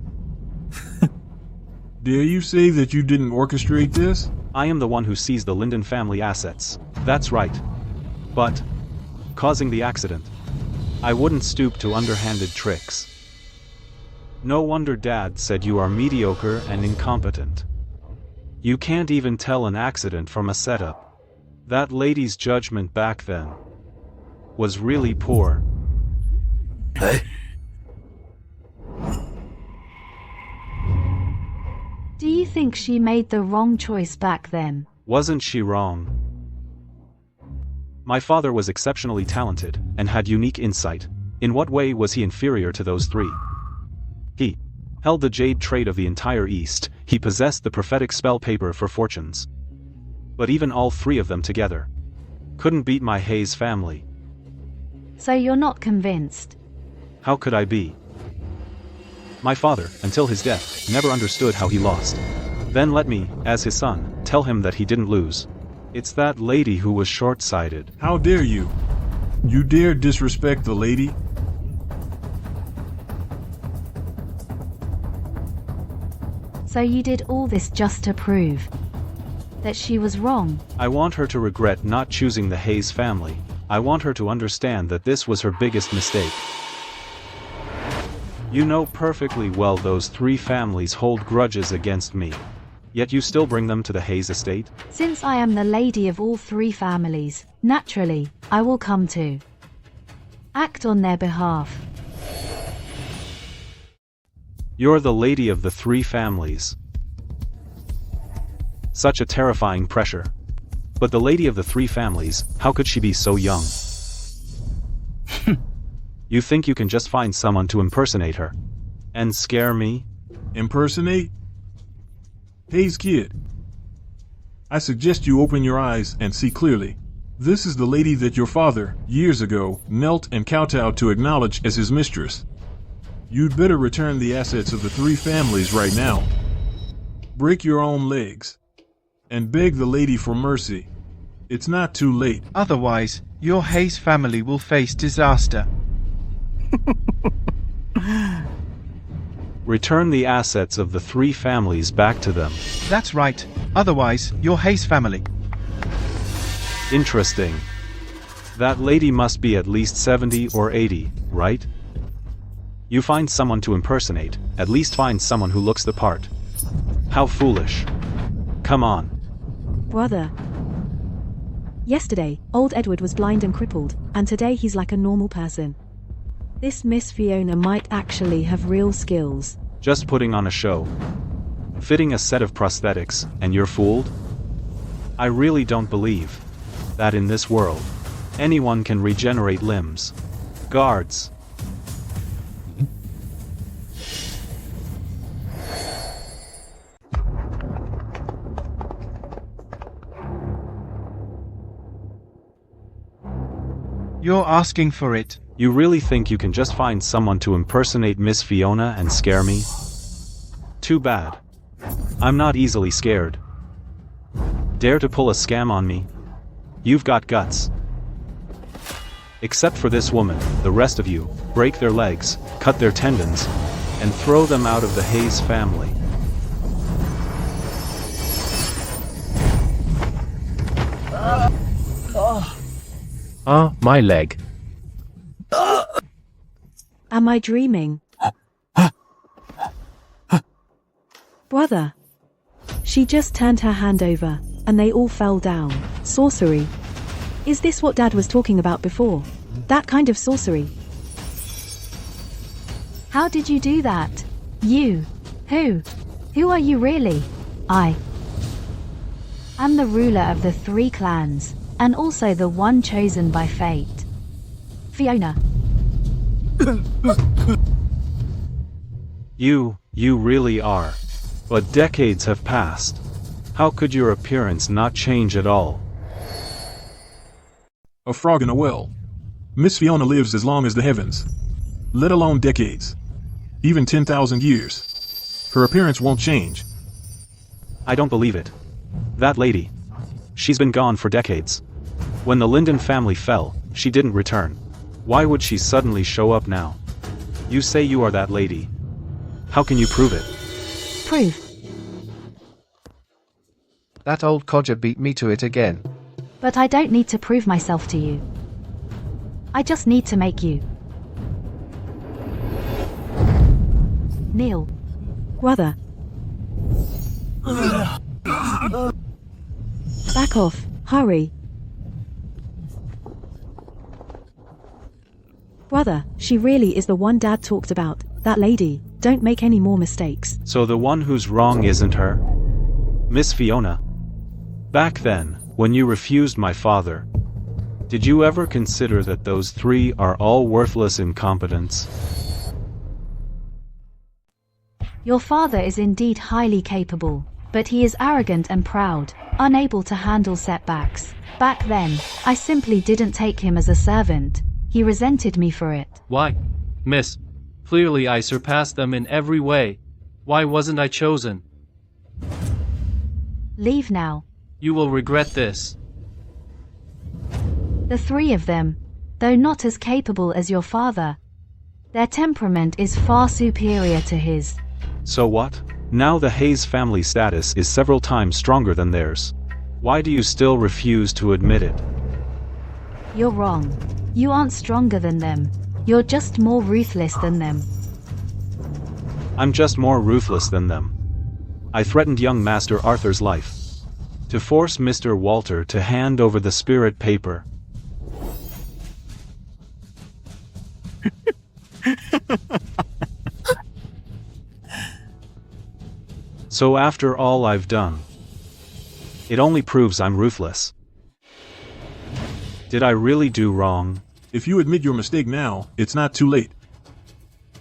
Speaker 2: Dare you say that you didn't orchestrate this?
Speaker 15: I am the one who seized the Linden family assets. That's right. But, causing the accident, I wouldn't stoop to underhanded tricks. No wonder Dad said you are mediocre and incompetent. You can't even tell an accident from a setup. That lady's judgment back then was really poor.
Speaker 14: Hey?
Speaker 3: Do you think she made the wrong choice back then?
Speaker 15: Wasn't she wrong? My father was exceptionally talented and had unique insight. In what way was he inferior to those three? He held the jade trade of the entire East. He possessed the prophetic spell paper for fortunes. But even all three of them together couldn't beat my Hayes family.
Speaker 3: So you're not convinced?
Speaker 15: How could I be? My father, until his death, never understood how he lost. Then let me, as his son, tell him that he didn't lose. It's that lady who was short-sighted.
Speaker 2: How dare you? You dare disrespect the lady?
Speaker 3: So you did all this just to prove that she was wrong?
Speaker 15: I want her to regret not choosing the Hayes family. I want her to understand that this was her biggest mistake. You know perfectly well those three families hold grudges against me. Yet you still bring them to the Hayes estate?
Speaker 3: Since I am the lady of all three families, naturally, I will come to act on their behalf.
Speaker 15: You're the lady of the three families. Such a terrifying pressure. But the lady of the three families, how could she be so young? You think you can just find someone to impersonate her and scare me?
Speaker 2: Impersonate? Hayes kid, I suggest you open your eyes and see clearly. This is the lady that your father, years ago, knelt and kowtowed to acknowledge as his mistress. You'd better return the assets of the three families right now. Break your own legs and beg the lady for mercy. It's not too late.
Speaker 13: Otherwise, your Hayes family will face disaster.
Speaker 15: Return the assets of the three families back to them.
Speaker 13: That's right. Otherwise, your Hayes family.
Speaker 15: Interesting. That lady must be at least 70 or 80, right? You find someone to impersonate, at least find someone who looks the part. How foolish. Come on.
Speaker 16: Brother. Yesterday, old Edward was blind and crippled, and today he's like a normal person. This Miss Fiona might actually have real skills.
Speaker 15: Just putting on a show. Fitting a set of prosthetics, and you're fooled? I really don't believe that in this world, anyone can regenerate limbs. Guards.
Speaker 13: You're asking for it.
Speaker 15: You really think you can just find someone to impersonate Miss Fiona and scare me? Too bad. I'm not easily scared. Dare to pull a scam on me? You've got guts. Except for this woman, the rest of you, break their legs, cut their tendons, and throw them out of the Hayes family.
Speaker 4: My leg.
Speaker 16: Am I dreaming? Brother. She just turned her hand over, and they all fell down. Sorcery. Is this what Dad was talking about before? That kind of sorcery?
Speaker 3: How did you do that? You. Who? Who are you really? I'm the ruler of the 3 clans, and also the one chosen by fate. Fiona.
Speaker 15: You really are. But decades have passed. How could your appearance not change at all?
Speaker 2: A frog in a well. Miss Fiona lives as long as the heavens, let alone decades, even 10,000 years. Her appearance won't change.
Speaker 15: I don't believe it. That lady. She's been gone for decades. When the Linden family fell, she didn't return. Why would she suddenly show up now? You say you are that lady. How can you prove it?
Speaker 3: Prove.
Speaker 10: That old codger beat me to it again.
Speaker 3: But I don't need to prove myself to you. I just need to make you. Kneel.
Speaker 16: Brother. Back off. Hurry. Brother, she really is the one Dad talked about. That lady. Don't make any more mistakes.
Speaker 15: So the one who's wrong isn't her? Miss Fiona. Back then, when you refused my father, did you ever consider that those 3 are all worthless incompetents?
Speaker 3: Your father is indeed highly capable, but he is arrogant and proud, unable to handle setbacks. Back then, I simply didn't take him as a servant. He resented me for it.
Speaker 12: Why? Miss, clearly I surpassed them in every way. Why wasn't I chosen?
Speaker 3: Leave now.
Speaker 12: You will regret this.
Speaker 3: The 3 of them, though not as capable as your father, their temperament is far superior to his.
Speaker 15: So what? Now the Hayes family status is several times stronger than theirs. Why do you still refuse to admit it?
Speaker 3: You're wrong. You aren't stronger than them. You're just more ruthless than them.
Speaker 15: I'm just more ruthless than them. I threatened young Master Arthur's life to force Mr. Walter to hand over the spirit paper. So after all I've done, it only proves I'm ruthless. Did I really do wrong?
Speaker 2: If you admit your mistake now, it's not too late.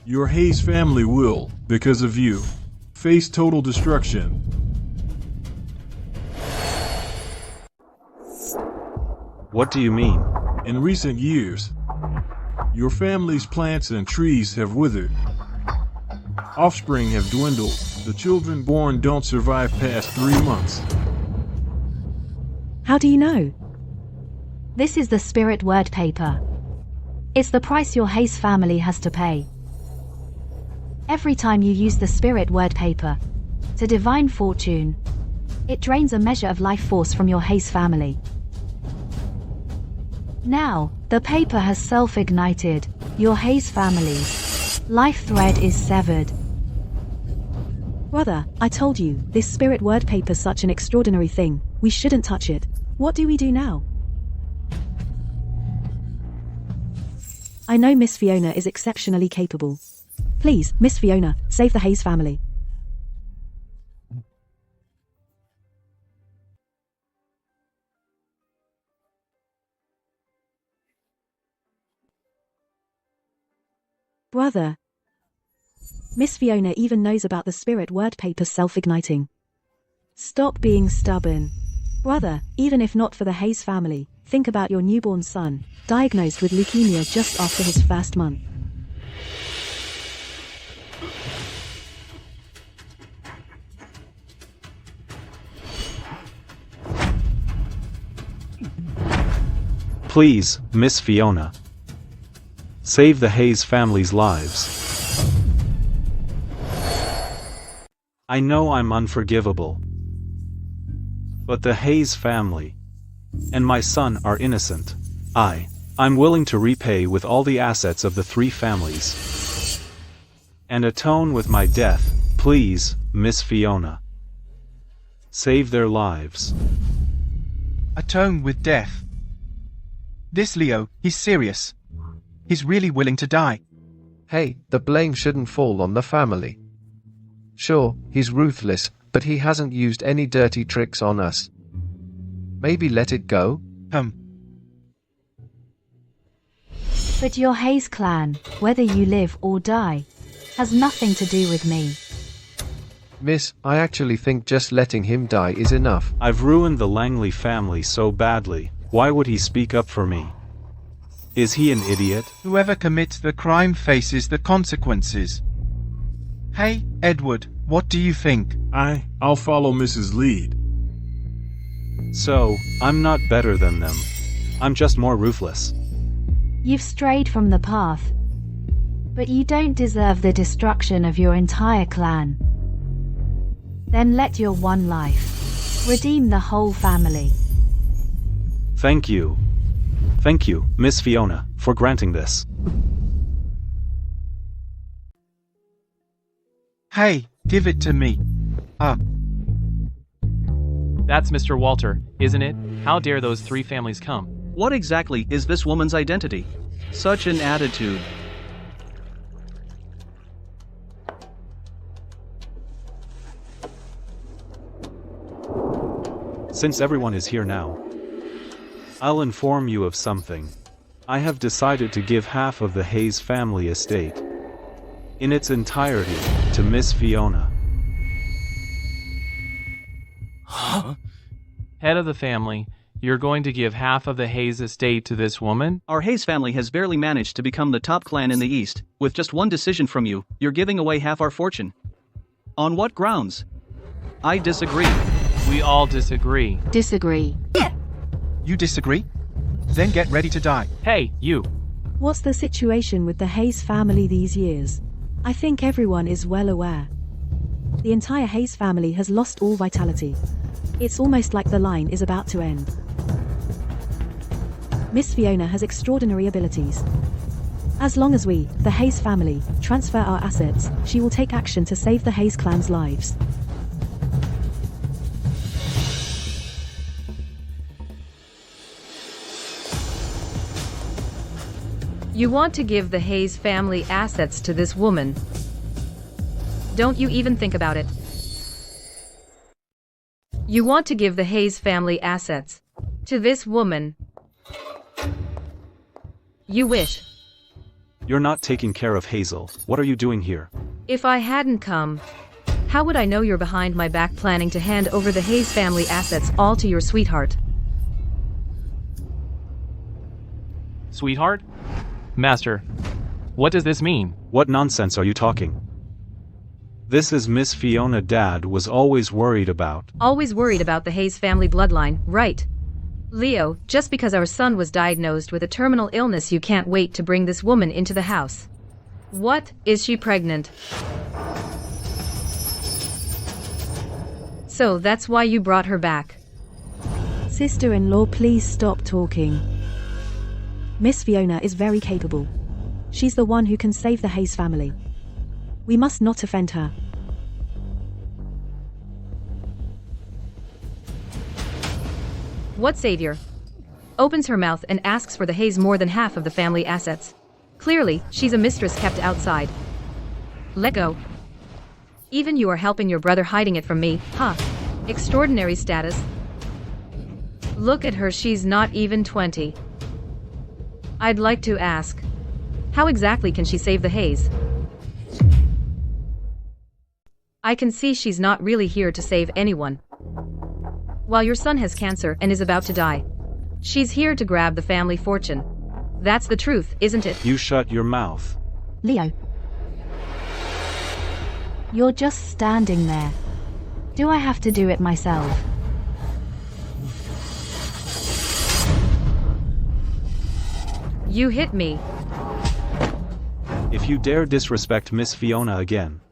Speaker 2: Your Hayes family will, because of you, face total destruction.
Speaker 15: What do you mean?
Speaker 2: In recent years, your family's plants and trees have withered. Offspring have dwindled. The children born don't survive past 3 months.
Speaker 16: How do you know?
Speaker 3: This is the spirit word paper. It's the price your Hayes family has to pay. Every time you use the spirit word paper to divine fortune, it drains a measure of life force from your Hayes family. Now, the paper has self-ignited. Your Hayes family's life thread is severed.
Speaker 16: Brother, I told you, this spirit word paper's such an extraordinary thing. We shouldn't touch it. What do we do now? I know Miss Fiona is exceptionally capable. Please, Miss Fiona, save the Hayes family. Brother. Miss Fiona even knows about the spirit word paper self-igniting. Stop being stubborn. Brother, even if not for the Hayes family, think about your newborn son, diagnosed with leukemia just after his first month.
Speaker 15: Please, Miss Fiona. Save the Hayes family's lives. I know I'm unforgivable, but the Hayes family and my son are innocent. I'm willing to repay with all the assets of the three families. And atone with my death, please, Miss Fiona. Save their lives.
Speaker 13: Atone with death. This Leo, he's serious. He's really willing to die.
Speaker 10: Hey, the blame shouldn't fall on the family. Sure, he's ruthless, but he hasn't used any dirty tricks on us. Maybe let it go?
Speaker 3: But your Hayes clan, whether you live or die, has nothing to do with me.
Speaker 10: Miss, I actually think just letting him die is enough.
Speaker 15: I've ruined the Langley family so badly, why would he speak up for me? Is he an idiot?
Speaker 13: Whoever commits the crime faces the consequences. Hey, Edward, what do you think?
Speaker 2: I'll follow Mrs. lead.
Speaker 15: So, I'm not better than them. I'm just more ruthless.
Speaker 3: You've strayed from the path. But you don't deserve the destruction of your entire clan. Then let your one life redeem the whole family.
Speaker 15: Thank you. Thank you, Miss Fiona, for granting this.
Speaker 13: Hey, give it to me.
Speaker 1: That's Mr. Walter, isn't it? How dare those three families come?
Speaker 17: What exactly is this woman's identity? Such an attitude.
Speaker 15: Since everyone is here now, I'll inform you of something. I have decided to give half of the Hayes family estate, in its entirety, to Miss Fiona.
Speaker 1: Huh? Head of the family, you're going to give half of the Hayes estate to this woman?
Speaker 17: Our Hayes family has barely managed to become the top clan in the East. With just one decision from you, you're giving away half our fortune. On what grounds? I disagree.
Speaker 1: We all disagree.
Speaker 9: Disagree.
Speaker 13: You disagree? Then get ready to die.
Speaker 1: Hey, you.
Speaker 16: What's the situation with the Hayes family these years? I think everyone is well aware. The entire Hayes family has lost all vitality. It's almost like the line is about to end. Miss Fiona has extraordinary abilities. As long as we, the Hayes family, transfer our assets, she will take action to save the Hayes clan's lives.
Speaker 11: You want to give the Hayes family assets to this woman. Don't you even think about it. You want to give the Hayes family assets to this woman. You wish.
Speaker 15: You're not taking care of Hazel. What are you doing here?
Speaker 11: If I hadn't come, how would I know you're behind my back planning to hand over the Hayes family assets all to your sweetheart?
Speaker 1: Sweetheart? Master, what does this mean?
Speaker 15: What nonsense are you talking? This is Miss Fiona Dad was always worried about.
Speaker 11: Always worried about the Hayes family bloodline, right? Leo, just because our son was diagnosed with a terminal illness, you can't wait to bring this woman into the house. What? Is she pregnant? So that's why you brought her back.
Speaker 16: Sister-in-law, please stop talking. Miss Fiona is very capable. She's the one who can save the Hayes family. We must not offend her.
Speaker 11: What savior? Opens her mouth and asks for the Hayes more than half of the family assets. Clearly, she's a mistress kept outside. Let go. Even you are helping your brother hiding it from me, huh? Extraordinary status. Look at her, she's not even 20. I'd like to ask, how exactly can she save the Hayes? I can see she's not really here to save anyone. While your son has cancer and is about to die, she's here to grab the family fortune. That's the truth, isn't it?
Speaker 15: You shut your mouth.
Speaker 3: Leo. You're just standing there. Do I have to do it myself?
Speaker 11: You hit me.
Speaker 15: If you dare disrespect Miss Fiona again,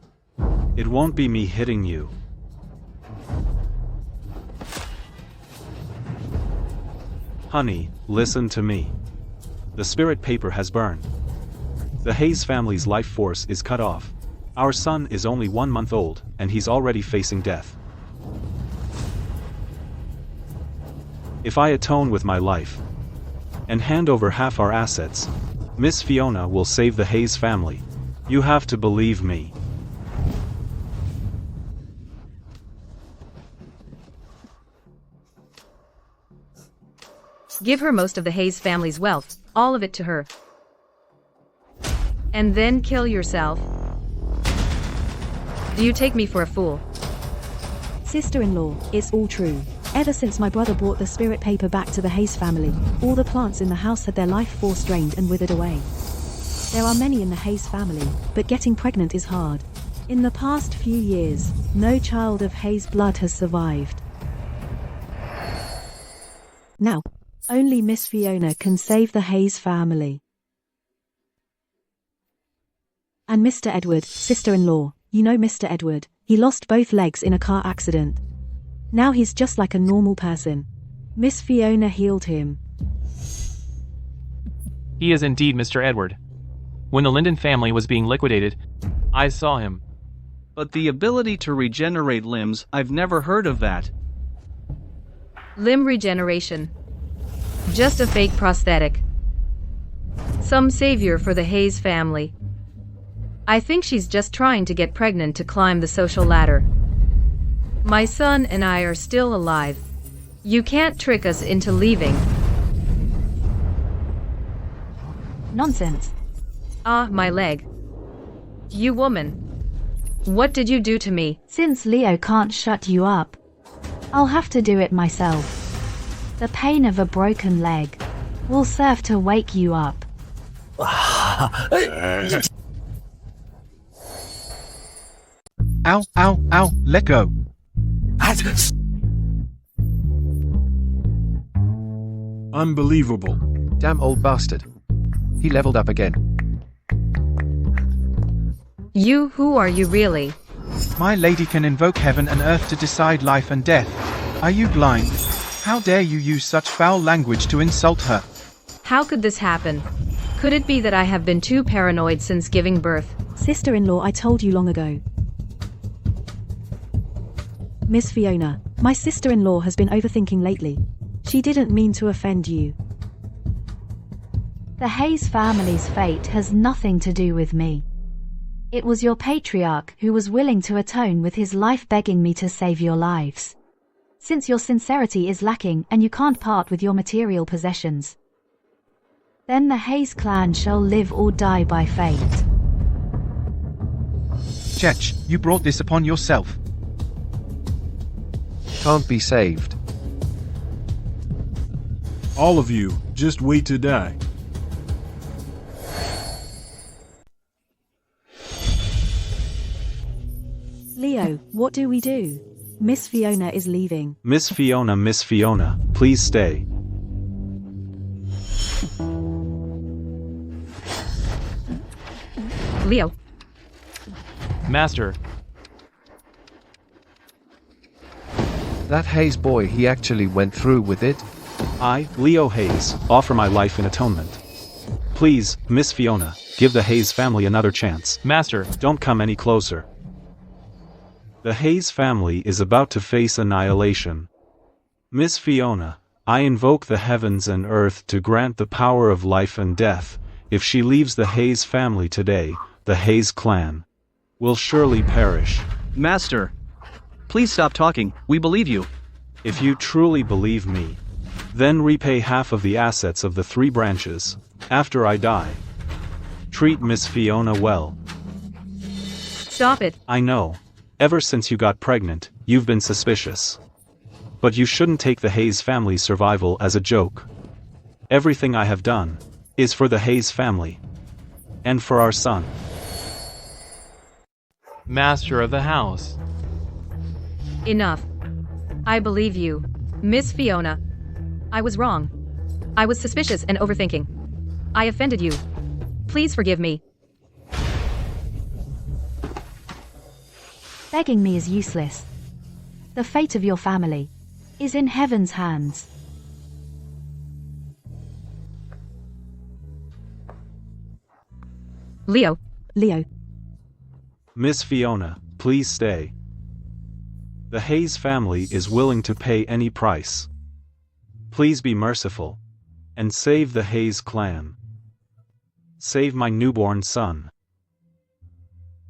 Speaker 15: it won't be me hitting you. Honey, listen to me. The spirit paper has burned. The Hayes family's life force is cut off. Our son is only 1 month old, and he's already facing death. If I atone with my life and hand over half our assets, Miss Fiona will save the Hayes family. You have to believe me.
Speaker 11: Give her most of the Hayes family's wealth, all of it to her. And then kill yourself. Do you take me for a fool?
Speaker 16: Sister-in-law, it's all true. Ever since my brother brought the spirit paper back to the Hayes family, all the plants in the house had their life force drained and withered away. There are many in the Hayes family, but getting pregnant is hard. In the past few years, no child of Hayes blood has survived. Now, only Miss Fiona can save the Hayes family. And Mr. Edward, sister-in-law, you know Mr. Edward, he lost both legs in a car accident. Now he's just like a normal person. Miss Fiona healed him.
Speaker 1: He is indeed Mr. Edward. When the Linden family was being liquidated, I saw him.
Speaker 17: But the ability to regenerate limbs, I've never heard of that.
Speaker 11: Limb regeneration. Just a fake prosthetic. Some savior for the Hayes family. I think she's just trying to get pregnant to climb the social ladder. My son and I are still alive. You can't trick us into leaving.
Speaker 3: Nonsense.
Speaker 11: Ah, my leg. You woman. What did you do to me?
Speaker 3: Since Leo can't shut you up, I'll have to do it myself. The pain of a broken leg will serve to wake you up.
Speaker 13: Ow, ow, ow, let go.
Speaker 2: Unbelievable.
Speaker 10: Damn old bastard. He leveled up again.
Speaker 11: You, who are you really?
Speaker 13: My lady can invoke heaven and earth to decide life and death. Are you blind? How dare you use such foul language to insult her?
Speaker 11: How could this happen? Could it be that I have been too paranoid since giving birth?
Speaker 16: Sister-in-law, I told you long ago. Miss Fiona, my sister-in-law has been overthinking lately. She didn't mean to offend you.
Speaker 3: The Hayes family's fate has nothing to do with me. It was your patriarch who was willing to atone with his life begging me to save your lives. Since your sincerity is lacking and you can't part with your material possessions, then the Hayes clan shall live or die by fate.
Speaker 13: Chech, you brought this upon yourself.
Speaker 10: Can't be saved.
Speaker 2: All of you, just wait to die.
Speaker 16: Leo, what do we do? Miss Fiona is leaving.
Speaker 15: Miss Fiona, please stay.
Speaker 11: Leo.
Speaker 1: Master.
Speaker 10: That Hayes boy, he actually went through with it?
Speaker 15: I, Leo Hayes, offer my life in atonement. Please, Miss Fiona, give the Hayes family another chance.
Speaker 1: Master.
Speaker 15: Don't come any closer. The Hayes family is about to face annihilation. Miss Fiona, I invoke the heavens and earth to grant the power of life and death. If she leaves the Hayes family today, the Hayes clan will surely perish.
Speaker 17: Master, please stop talking. We believe you.
Speaker 15: If you truly believe me, then repay half of the assets of the 3 branches after I die. Treat Miss Fiona well.
Speaker 11: Stop it.
Speaker 15: I know. Ever since you got pregnant, you've been suspicious. But you shouldn't take the Hayes family's survival as a joke. Everything I have done is for the Hayes family and for our son.
Speaker 1: Master of the house.
Speaker 11: Enough. I believe you, Miss Fiona. I was wrong. I was suspicious and overthinking. I offended you. Please forgive me.
Speaker 3: Begging me is useless. The fate of your family is in heaven's hands.
Speaker 11: Leo.
Speaker 16: Leo.
Speaker 15: Miss Fiona, please stay. The Hayes family is willing to pay any price. Please be merciful. And save the Hayes clan. Save my newborn son.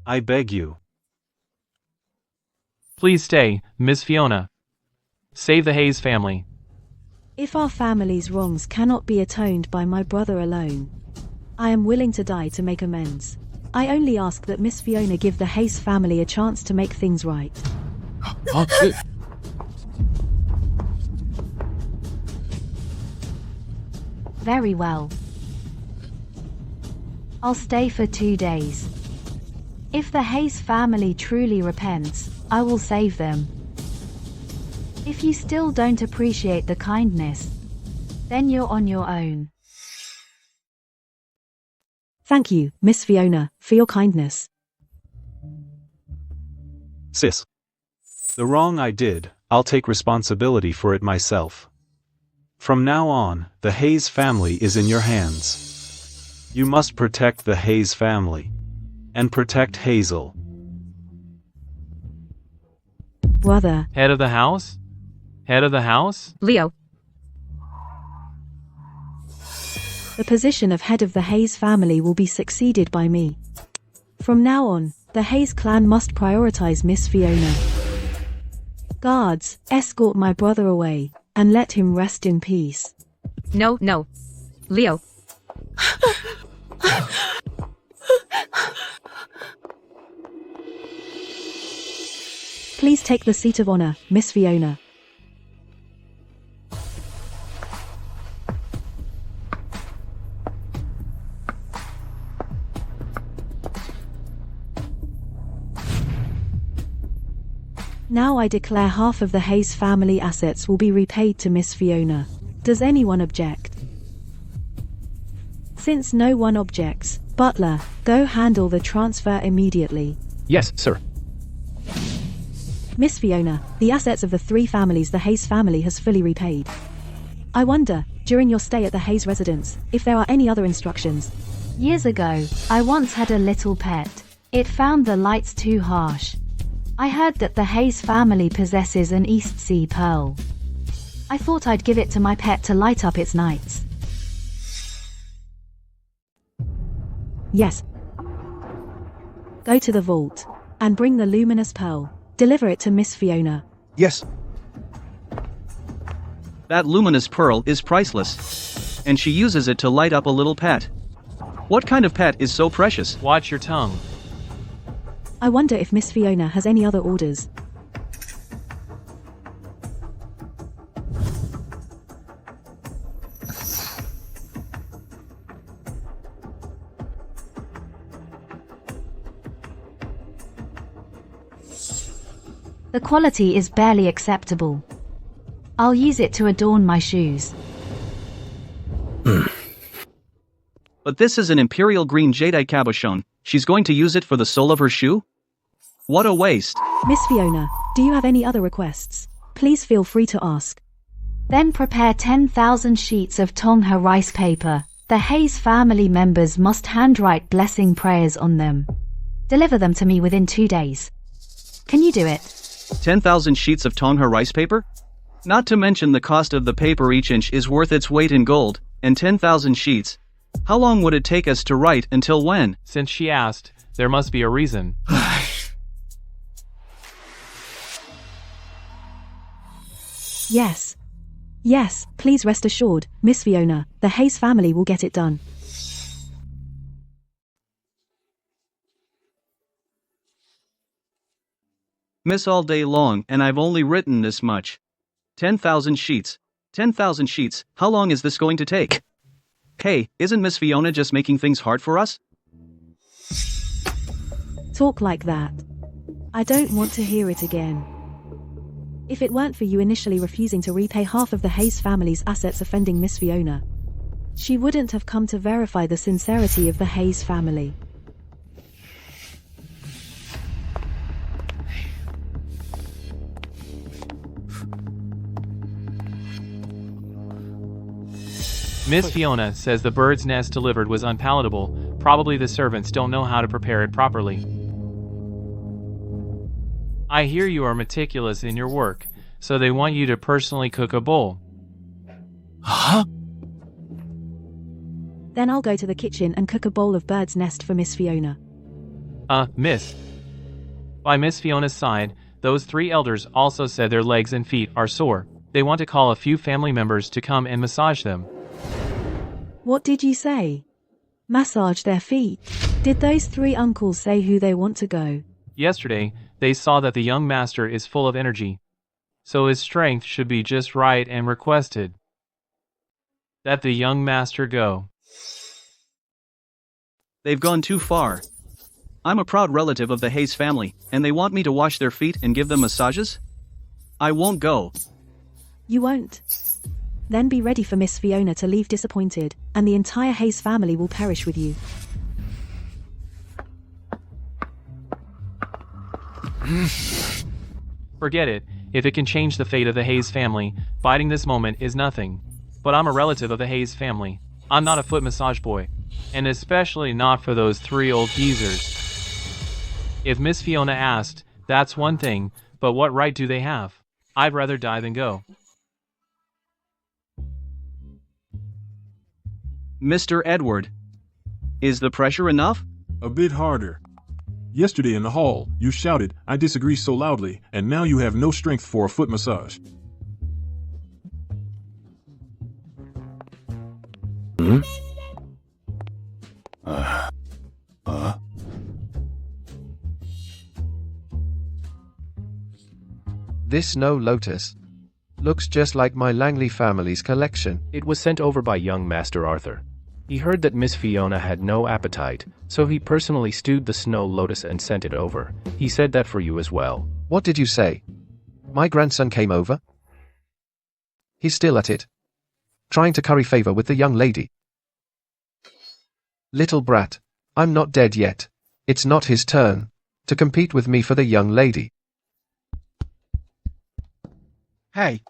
Speaker 15: I beg you.
Speaker 1: Please stay, Miss Fiona. Save the Hayes family.
Speaker 16: If our family's wrongs cannot be atoned by my brother alone, I am willing to die to make amends. I only ask that Miss Fiona give the Hayes family a chance to make things right.
Speaker 3: Very well. I'll stay for 2 days. If the Hayes family truly repents, I will save them. If you still don't appreciate the kindness, then you're on your own.
Speaker 16: Thank you, Miss Fiona, for your kindness.
Speaker 15: Sis. The wrong I did, I'll take responsibility for it myself. From now on, the Hayes family is in your hands. You must protect the Hayes family. And protect Hazel.
Speaker 16: Brother.
Speaker 1: Head of the house? Head of the house?
Speaker 11: Leo.
Speaker 16: The position of head of the Hayes family will be succeeded by me. From now on, the Hayes clan must prioritize Miss Fiona. Guards, escort my brother away, and let him rest in peace.
Speaker 11: No. Leo.
Speaker 16: Please take the seat of honor, Miss Fiona. Now I declare half of the Hayes family assets will be repaid to Miss Fiona. Does anyone object? Since no one objects, Butler, go handle the transfer immediately.
Speaker 4: Yes, sir.
Speaker 16: Miss Fiona, the assets of the 3 families the Hayes family has fully repaid. I wonder, during your stay at the Hayes residence, if there are any other instructions.
Speaker 3: Years ago, I once had a little pet. It found the lights too harsh. I heard that the Hayes family possesses an East Sea pearl. I thought I'd give it to my pet to light up its nights.
Speaker 16: Yes. Go to the vault and bring the luminous pearl. Deliver it to Miss Fiona.
Speaker 6: Yes.
Speaker 17: That luminous pearl is priceless. And she uses it to light up a little pet. What kind of pet is so precious?
Speaker 1: Watch your tongue.
Speaker 16: I wonder if Miss Fiona has any other orders.
Speaker 3: The quality is barely acceptable. I'll use it to adorn my shoes.
Speaker 17: But this is an imperial green jadeite cabochon. She's going to use it for the sole of her shoe? What a waste.
Speaker 16: Miss Fiona, do you have any other requests? Please feel free to ask.
Speaker 3: Then prepare 10,000 sheets of Tongha rice paper. The Hayes family members must handwrite blessing prayers on them. Deliver them to me within 2 days. Can you do it?
Speaker 17: 10,000 sheets of Tongha rice paper? Not to mention the cost of the paper, each inch is worth its weight in gold, and 10,000 sheets. How long would it take us to write, until when?
Speaker 1: Since she asked, there must be a reason.
Speaker 16: Yes. Yes, please rest assured, Miss Fiona, the Hayes family will get it done.
Speaker 17: Miss all day long, and I've only written this much. 10,000 sheets. 10,000 sheets, how long is this going to take? Hey, isn't Miss Fiona just making things hard for us?
Speaker 16: Talk like that. I don't want to hear it again. If it weren't for you initially refusing to repay half of the Hayes family's assets offending Miss Fiona, she wouldn't have come to verify the sincerity of the Hayes family.
Speaker 1: Miss Fiona says the bird's nest delivered was unpalatable, Probably the servants don't know how to prepare it properly. I hear you are meticulous in your work, so they want you to personally cook a bowl.
Speaker 16: Huh? Then I'll go to the kitchen and cook a bowl of bird's nest for Miss Fiona.
Speaker 1: Miss. By Miss Fiona's side, those 3 elders also said their legs and feet are sore. They want to call a few family members to come and massage them.
Speaker 16: What did you say? Massage their feet? Did those 3 uncles say who they want to go?
Speaker 1: Yesterday, they saw that the young master is full of energy, so his strength should be just right and requested that the young master go.
Speaker 17: They've gone too far. I'm a proud relative of the Hayes family, and they want me to wash their feet and give them massages? I won't go.
Speaker 16: You won't? Then be ready for Miss Fiona to leave disappointed, and the entire Hayes family will perish with you.
Speaker 1: Forget it. If it can change the fate of the Hayes family, biting this moment is nothing. But I'm a relative of the Hayes family. I'm not a foot massage boy. And especially not for those 3 old geezers. If Miss Fiona asked, that's one thing, but what right do they have? I'd rather die than go.
Speaker 17: Mr. Edward, is the pressure enough?
Speaker 2: A bit harder. Yesterday in the hall, you shouted, "I disagree" so loudly, and now you have no strength for a foot massage.
Speaker 10: This snow lotus looks just like my Langley family's collection.
Speaker 4: It was sent over by young Master Arthur. He heard that Miss Fiona had no appetite, so he personally stewed the snow lotus and sent it over. He said that for you as well.
Speaker 10: What did you say? My grandson came over? He's still at it, trying to curry favor with the young lady. Little brat, I'm not dead yet. It's not his turn to compete with me for the young lady.
Speaker 13: Hey,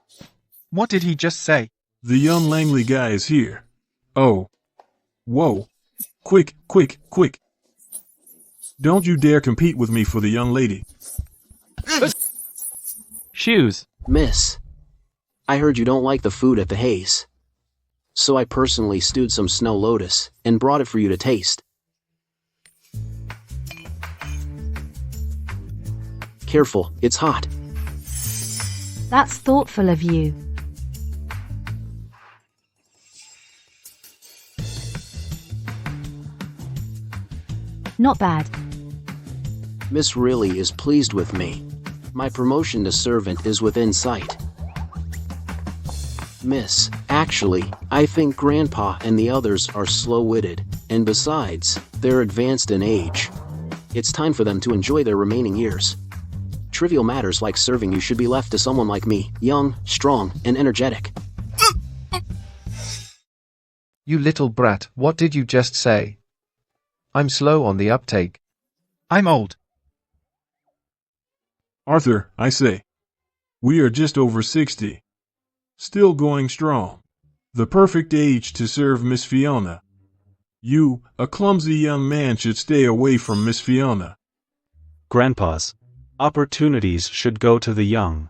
Speaker 13: what did he just say?
Speaker 2: The young Langley guy is here. Oh. Whoa. Quick, quick, quick. Don't you dare compete with me for the young lady.
Speaker 1: Shoes.
Speaker 5: Miss, I heard you don't like the food at the Hayes. So I personally stewed some snow lotus and brought it for you to taste. Careful, it's hot.
Speaker 3: That's thoughtful of you. Not bad.
Speaker 5: Miss really is pleased with me. My promotion to servant is within sight. Miss, actually, I think Grandpa and the others are slow-witted, and besides, they're advanced in age. It's time for them to enjoy their remaining years. Trivial matters like serving you should be left to someone like me, young, strong, and energetic.
Speaker 10: You little brat, what did you just say? I'm slow on the uptake.
Speaker 13: I'm old.
Speaker 2: Arthur, I say. We are just over 60. Still going strong. The perfect age to serve Miss Fiona. You, a clumsy young man, should stay away from Miss Fiona.
Speaker 15: Grandpas, opportunities should go to the young.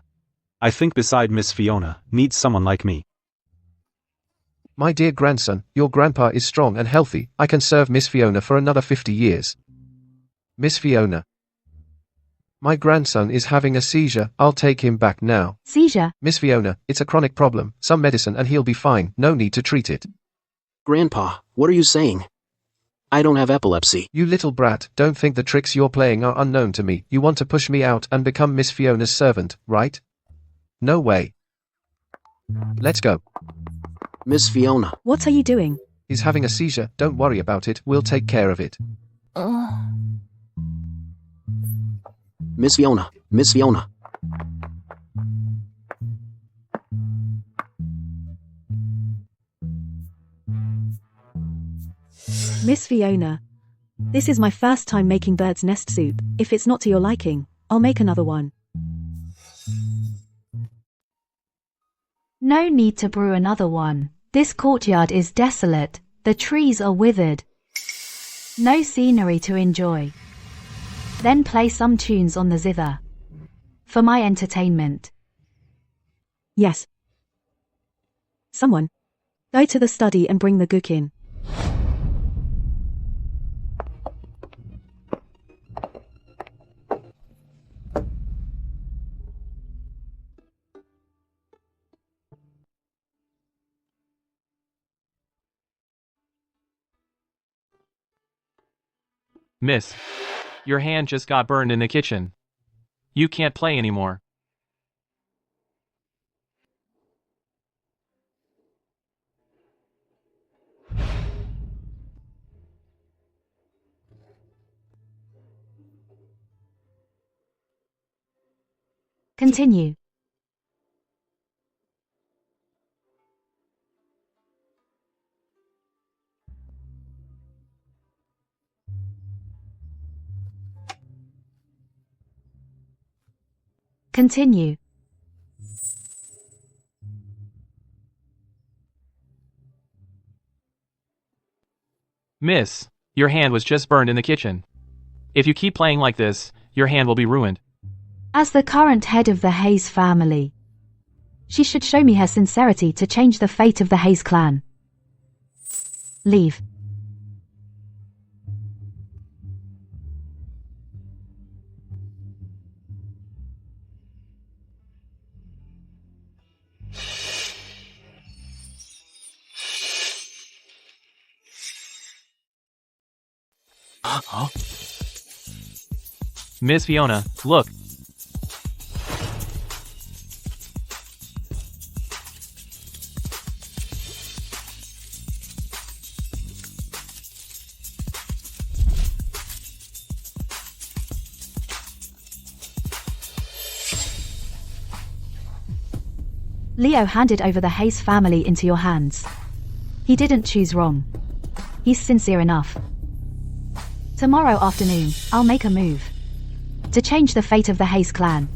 Speaker 15: I think beside Miss Fiona, needs someone like me.
Speaker 10: My dear grandson, your grandpa is strong and healthy. I can serve Miss Fiona for another 50 years. Miss Fiona. My grandson is having a seizure. I'll take him back now.
Speaker 3: Seizure?
Speaker 10: Miss Fiona, it's a chronic problem. Some medicine and he'll be fine. No need to treat it.
Speaker 5: Grandpa, what are you saying? I don't have epilepsy.
Speaker 10: You little brat, don't think the tricks you're playing are unknown to me. You want to push me out and become Miss Fiona's servant, right? No way. Let's go.
Speaker 5: Miss Fiona.
Speaker 16: What are you doing?
Speaker 10: He's having a seizure. Don't worry about it. We'll take care of it.
Speaker 5: Miss Fiona. Miss Fiona.
Speaker 16: Miss Fiona. This is my first time making bird's nest soup. If it's not to your liking, I'll make another one.
Speaker 3: No need to brew another one. This courtyard is desolate. The trees are withered. No scenery to enjoy. Then play some tunes on the zither. For my entertainment.
Speaker 16: Yes. Someone. Go to the study and bring the gook in.
Speaker 1: Miss, your hand just got burned in the kitchen. You can't play anymore.
Speaker 3: Continue. Continue.
Speaker 1: Miss, your hand was just burned in the kitchen. If you keep playing like this, your hand will be ruined.
Speaker 3: As the current head of the Hayes family, she should show me her sincerity to change the fate of the Hayes clan. Leave.
Speaker 1: Huh? Miss Fiona, look.
Speaker 3: Leo handed over the Hayes family into your hands. He didn't choose wrong. He's sincere enough. Tomorrow afternoon, I'll make a move to change the fate of the Hayes clan.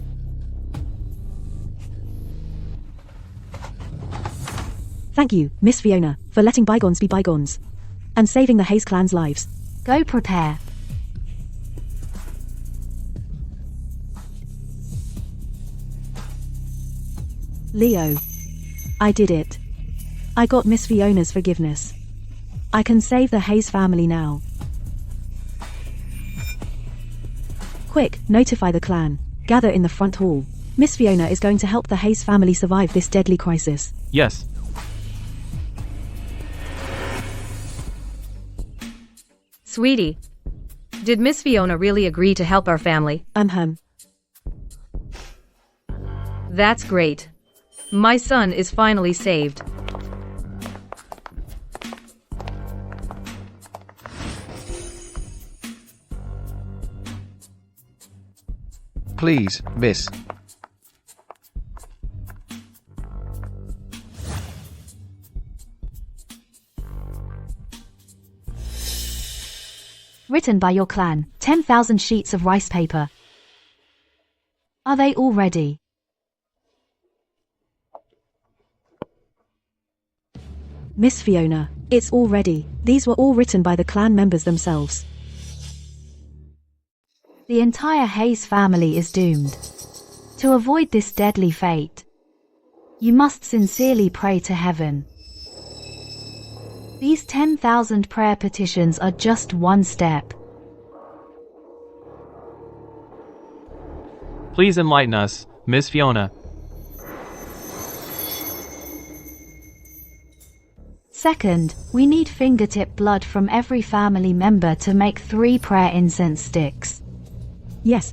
Speaker 16: Thank you, Miss Fiona, for letting bygones be bygones. And saving the Hayes clan's lives.
Speaker 3: Go prepare.
Speaker 16: Leo. I did it. I got Miss Fiona's forgiveness. I can save the Hayes family now. Quick, notify the clan. Gather in the front hall. Miss Fiona is going to help the Hayes family survive this deadly crisis.
Speaker 1: Yes.
Speaker 11: Sweetie, did Miss Fiona really agree to help our family? That's great. My son is finally saved.
Speaker 10: Please, miss.
Speaker 3: Written by your clan, 10,000 sheets of rice paper. Are they all ready?
Speaker 16: Miss Fiona, it's all ready. These were all written by the clan members themselves.
Speaker 3: The entire Hayes family is doomed. To avoid this deadly fate, you must sincerely pray to heaven. These 10,000 prayer petitions are just one step.
Speaker 1: Please enlighten us, Miss Fiona.
Speaker 3: Second, we need fingertip blood from every family member to make 3 prayer incense sticks.
Speaker 16: Yes.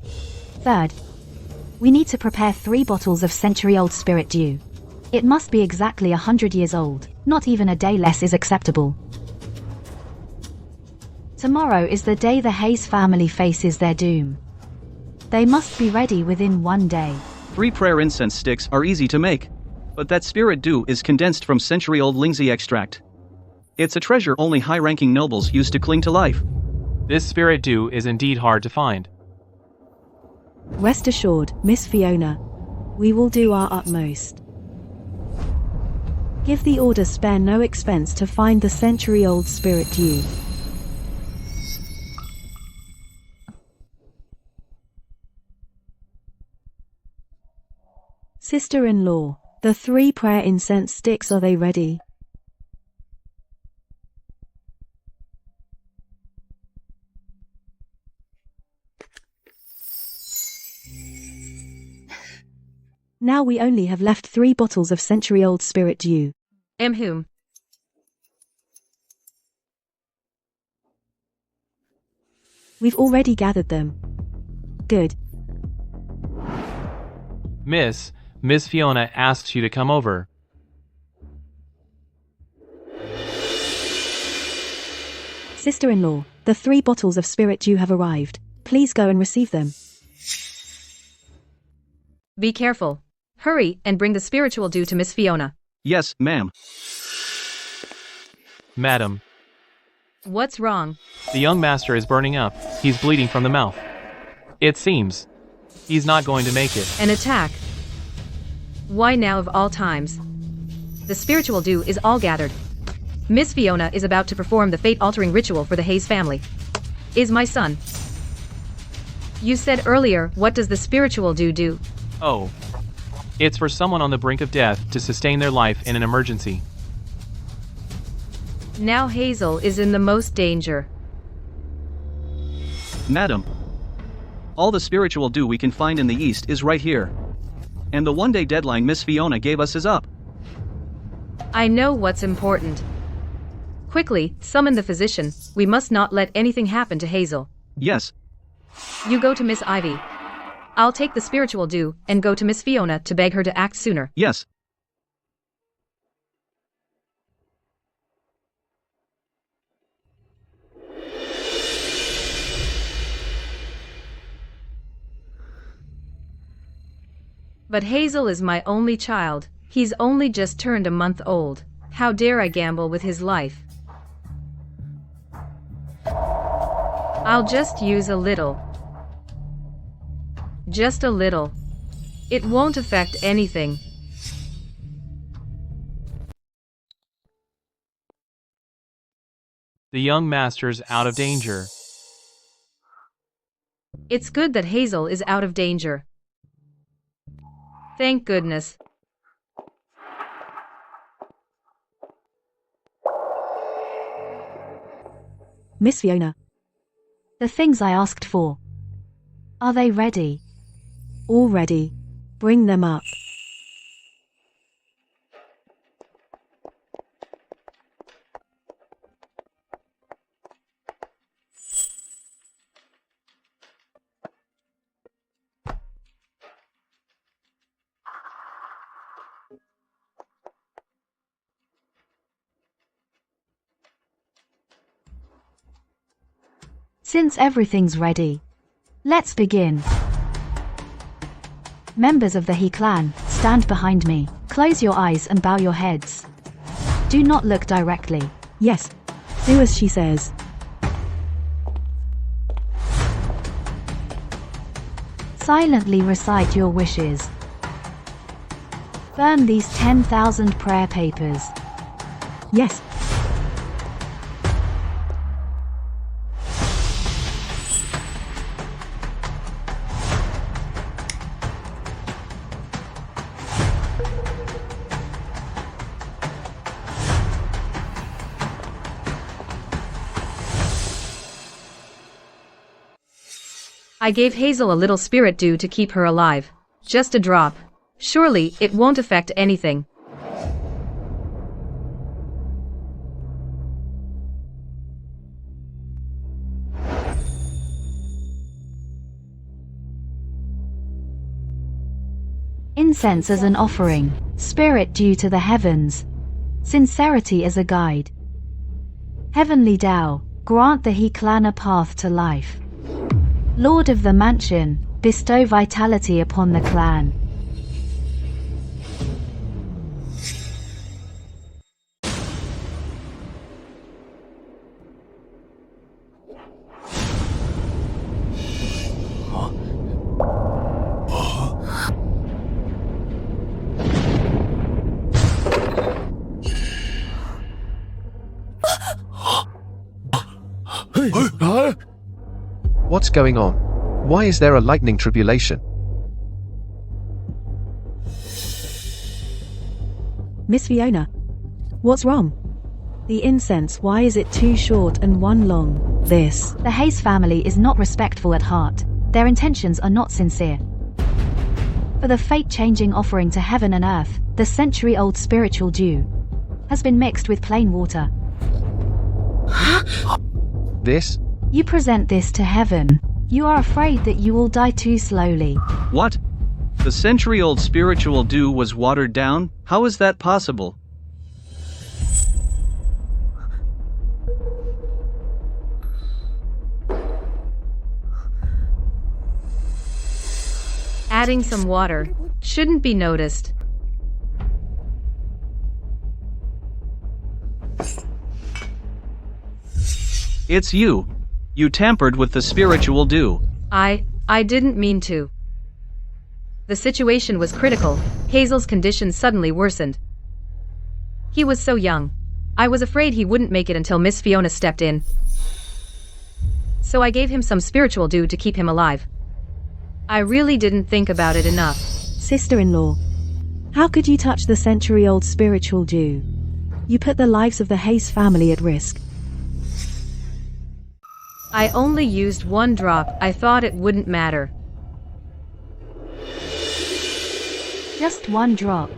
Speaker 3: Third, we need to prepare 3 bottles of century-old spirit dew. It must be exactly 100 years old. Not even a day less is acceptable. Tomorrow is the day the Hayes family faces their doom. They must be ready within 1 day.
Speaker 17: 3 prayer incense sticks are easy to make. But that spirit dew is condensed from century-old Lingzi extract. It's a treasure only high-ranking nobles used to cling to life.
Speaker 1: This spirit dew is indeed hard to find.
Speaker 16: Rest assured, Miss Fiona. We will do our utmost. Give the order spare no expense to find the century-old spirit dew. Sister-in-law, the 3 prayer incense sticks, are they ready? Now we only have left 3 bottles of century-old spirit dew.
Speaker 11: Whom?
Speaker 16: We've already gathered them. Good.
Speaker 1: Miss Fiona asks you to come over.
Speaker 16: Sister-in-law, the 3 bottles of spirit dew have arrived. Please go and receive them.
Speaker 11: Be careful. Hurry and bring the spiritual dew to Miss Fiona.
Speaker 17: Yes, ma'am.
Speaker 1: Madam,
Speaker 11: What's wrong?
Speaker 1: the young master is burning up. He's bleeding from the mouth. It seems he's not going to make it.
Speaker 11: An attack? Why now of all times? The spiritual dew is all gathered. Miss Fiona is about to perform the fate-altering ritual for the Hayes family. Is my son. You said earlier, what does the spiritual dew do?
Speaker 1: Oh. It's for someone on the brink of death to sustain their life in an emergency.
Speaker 11: Now Hazel is in the most danger.
Speaker 17: Madam. All the spiritual dew we can find in the East is right here. And the one-day deadline Miss Fiona gave us is up.
Speaker 11: I know what's important. Quickly, summon the physician. We must not let anything happen to Hazel.
Speaker 17: Yes.
Speaker 11: You go to Miss Ivy. I'll take the spiritual dew and go to Miss Fiona to beg her to act sooner.
Speaker 17: Yes.
Speaker 11: But Hazel is my only child. He's only just turned a month old. How dare I gamble with his life? I'll just use a little. Just a little. It won't affect anything.
Speaker 1: The young master's out of danger.
Speaker 11: It's good that Hazel is out of danger. Thank goodness.
Speaker 16: Miss Fiona.
Speaker 3: The things I asked for. Are they ready?
Speaker 16: All ready. Bring them up.
Speaker 3: Since everything's ready, let's begin. Members of the He clan, stand behind me. Close your eyes and bow your heads. Do not look directly.
Speaker 16: Yes. Do as she says.
Speaker 3: Silently recite your wishes. Burn these 10,000 prayer papers.
Speaker 16: Yes.
Speaker 11: I gave Hazel a little spirit dew to keep her alive. Just a drop. Surely, it won't affect anything.
Speaker 3: Incense as an offering, spirit dew to the heavens, sincerity as a guide. Heavenly Tao, grant the He clan a path to life. Lord of the mansion, bestow vitality upon the clan.
Speaker 10: What's going on? Why is there a lightning tribulation?
Speaker 16: Miss Fiona. What's wrong? The incense, why is it too short and one long? This.
Speaker 3: The Hayes family is not respectful at heart. Their intentions are not sincere. For the fate-changing offering to heaven and earth, the century-old spiritual dew has been mixed with plain water.
Speaker 10: This?
Speaker 3: You present this to heaven. You are afraid that you will die too slowly.
Speaker 17: What? The century-old spiritual dew was watered down? How is that possible?
Speaker 11: Adding some water shouldn't be noticed.
Speaker 17: It's you. You tampered with the spiritual dew.
Speaker 11: I didn't mean to. The situation was critical. Hazel's condition suddenly worsened. He was so young. I was afraid he wouldn't make it until Miss Fiona stepped in. So I gave him some spiritual dew to keep him alive. I really didn't think about it enough.
Speaker 16: Sister-in-law. How could you touch the century-old spiritual dew? You put the lives of the Hayes family at risk.
Speaker 11: I only used one drop. I thought it wouldn't matter.
Speaker 3: Just one drop.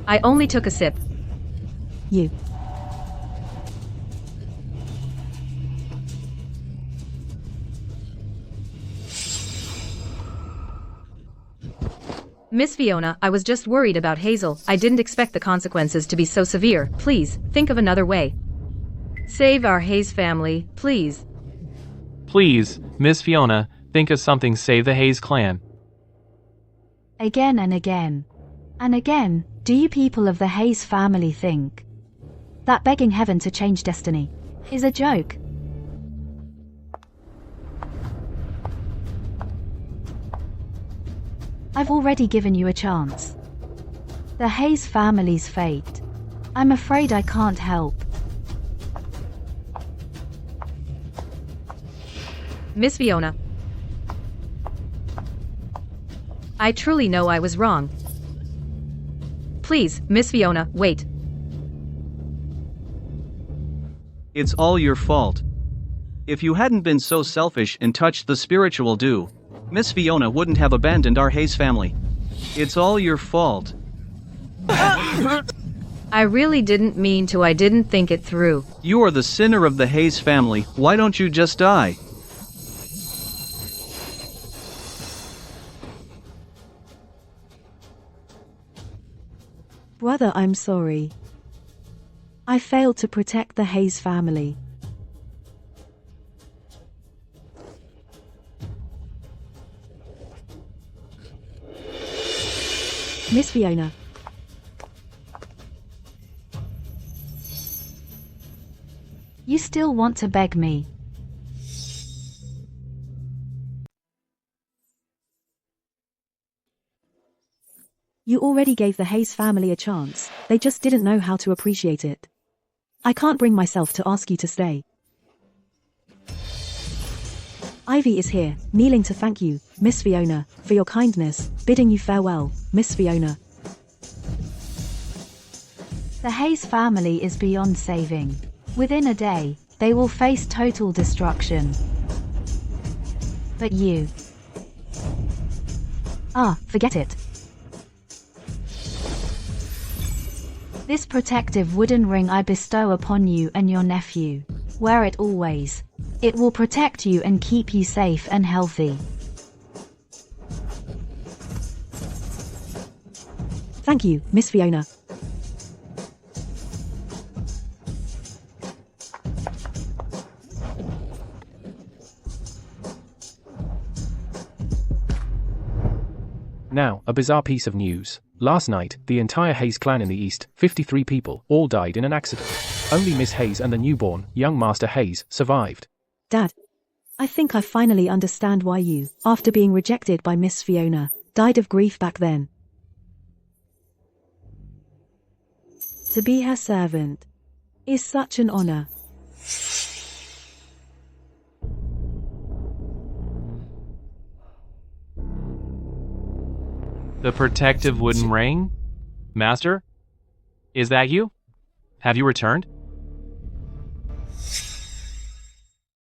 Speaker 11: I only took a sip.
Speaker 16: You.
Speaker 11: Miss Fiona, I was just worried about Hazel. I didn't expect the consequences to be so severe. Please, think of another way. Save our Hayes family, please.
Speaker 1: Please, Miss Fiona, think of something, save the Hayes clan.
Speaker 3: Again and again. And again, do you people of the Hayes family think that begging heaven to change destiny is a joke? I've already given you a chance. The Hayes family's fate. I'm afraid I can't help.
Speaker 11: Miss Fiona. I truly know I was wrong. Please, Miss Fiona, wait.
Speaker 17: It's all your fault. If you hadn't been so selfish and touched the spiritual dew, Miss Fiona wouldn't have abandoned our Hayes family. It's all your fault.
Speaker 11: I really didn't mean to. I didn't think it through.
Speaker 17: You are the sinner of the Hayes family. Why don't you just die?
Speaker 16: Brother, I'm sorry. I failed to protect the Hayes family. Miss Fiona.
Speaker 3: You still want to beg me?
Speaker 16: You already gave the Hayes family a chance. They just didn't know how to appreciate it. I can't bring myself to ask you to stay. Ivy is here, kneeling to thank you, Miss Fiona, for your kindness, bidding you farewell, Miss Fiona.
Speaker 3: The Hayes family is beyond saving. Within a day, they will face total destruction. But you...
Speaker 16: forget it.
Speaker 3: This protective wooden ring I bestow upon you and your nephew. Wear it always. It will protect you and keep you safe and healthy.
Speaker 16: Thank you, Miss Fiona.
Speaker 4: Now, a bizarre piece of news. Last night, the entire Hayes clan in the East, 53 people, all died in an accident. Only Miss Hayes and the newborn, young Master Hayes, survived.
Speaker 16: Dad, I think I finally understand why you, after being rejected by Miss Fiona, died of grief back then. To be her servant is such an honor.
Speaker 1: The protective wooden ring? Master, Is that you? Have you returned?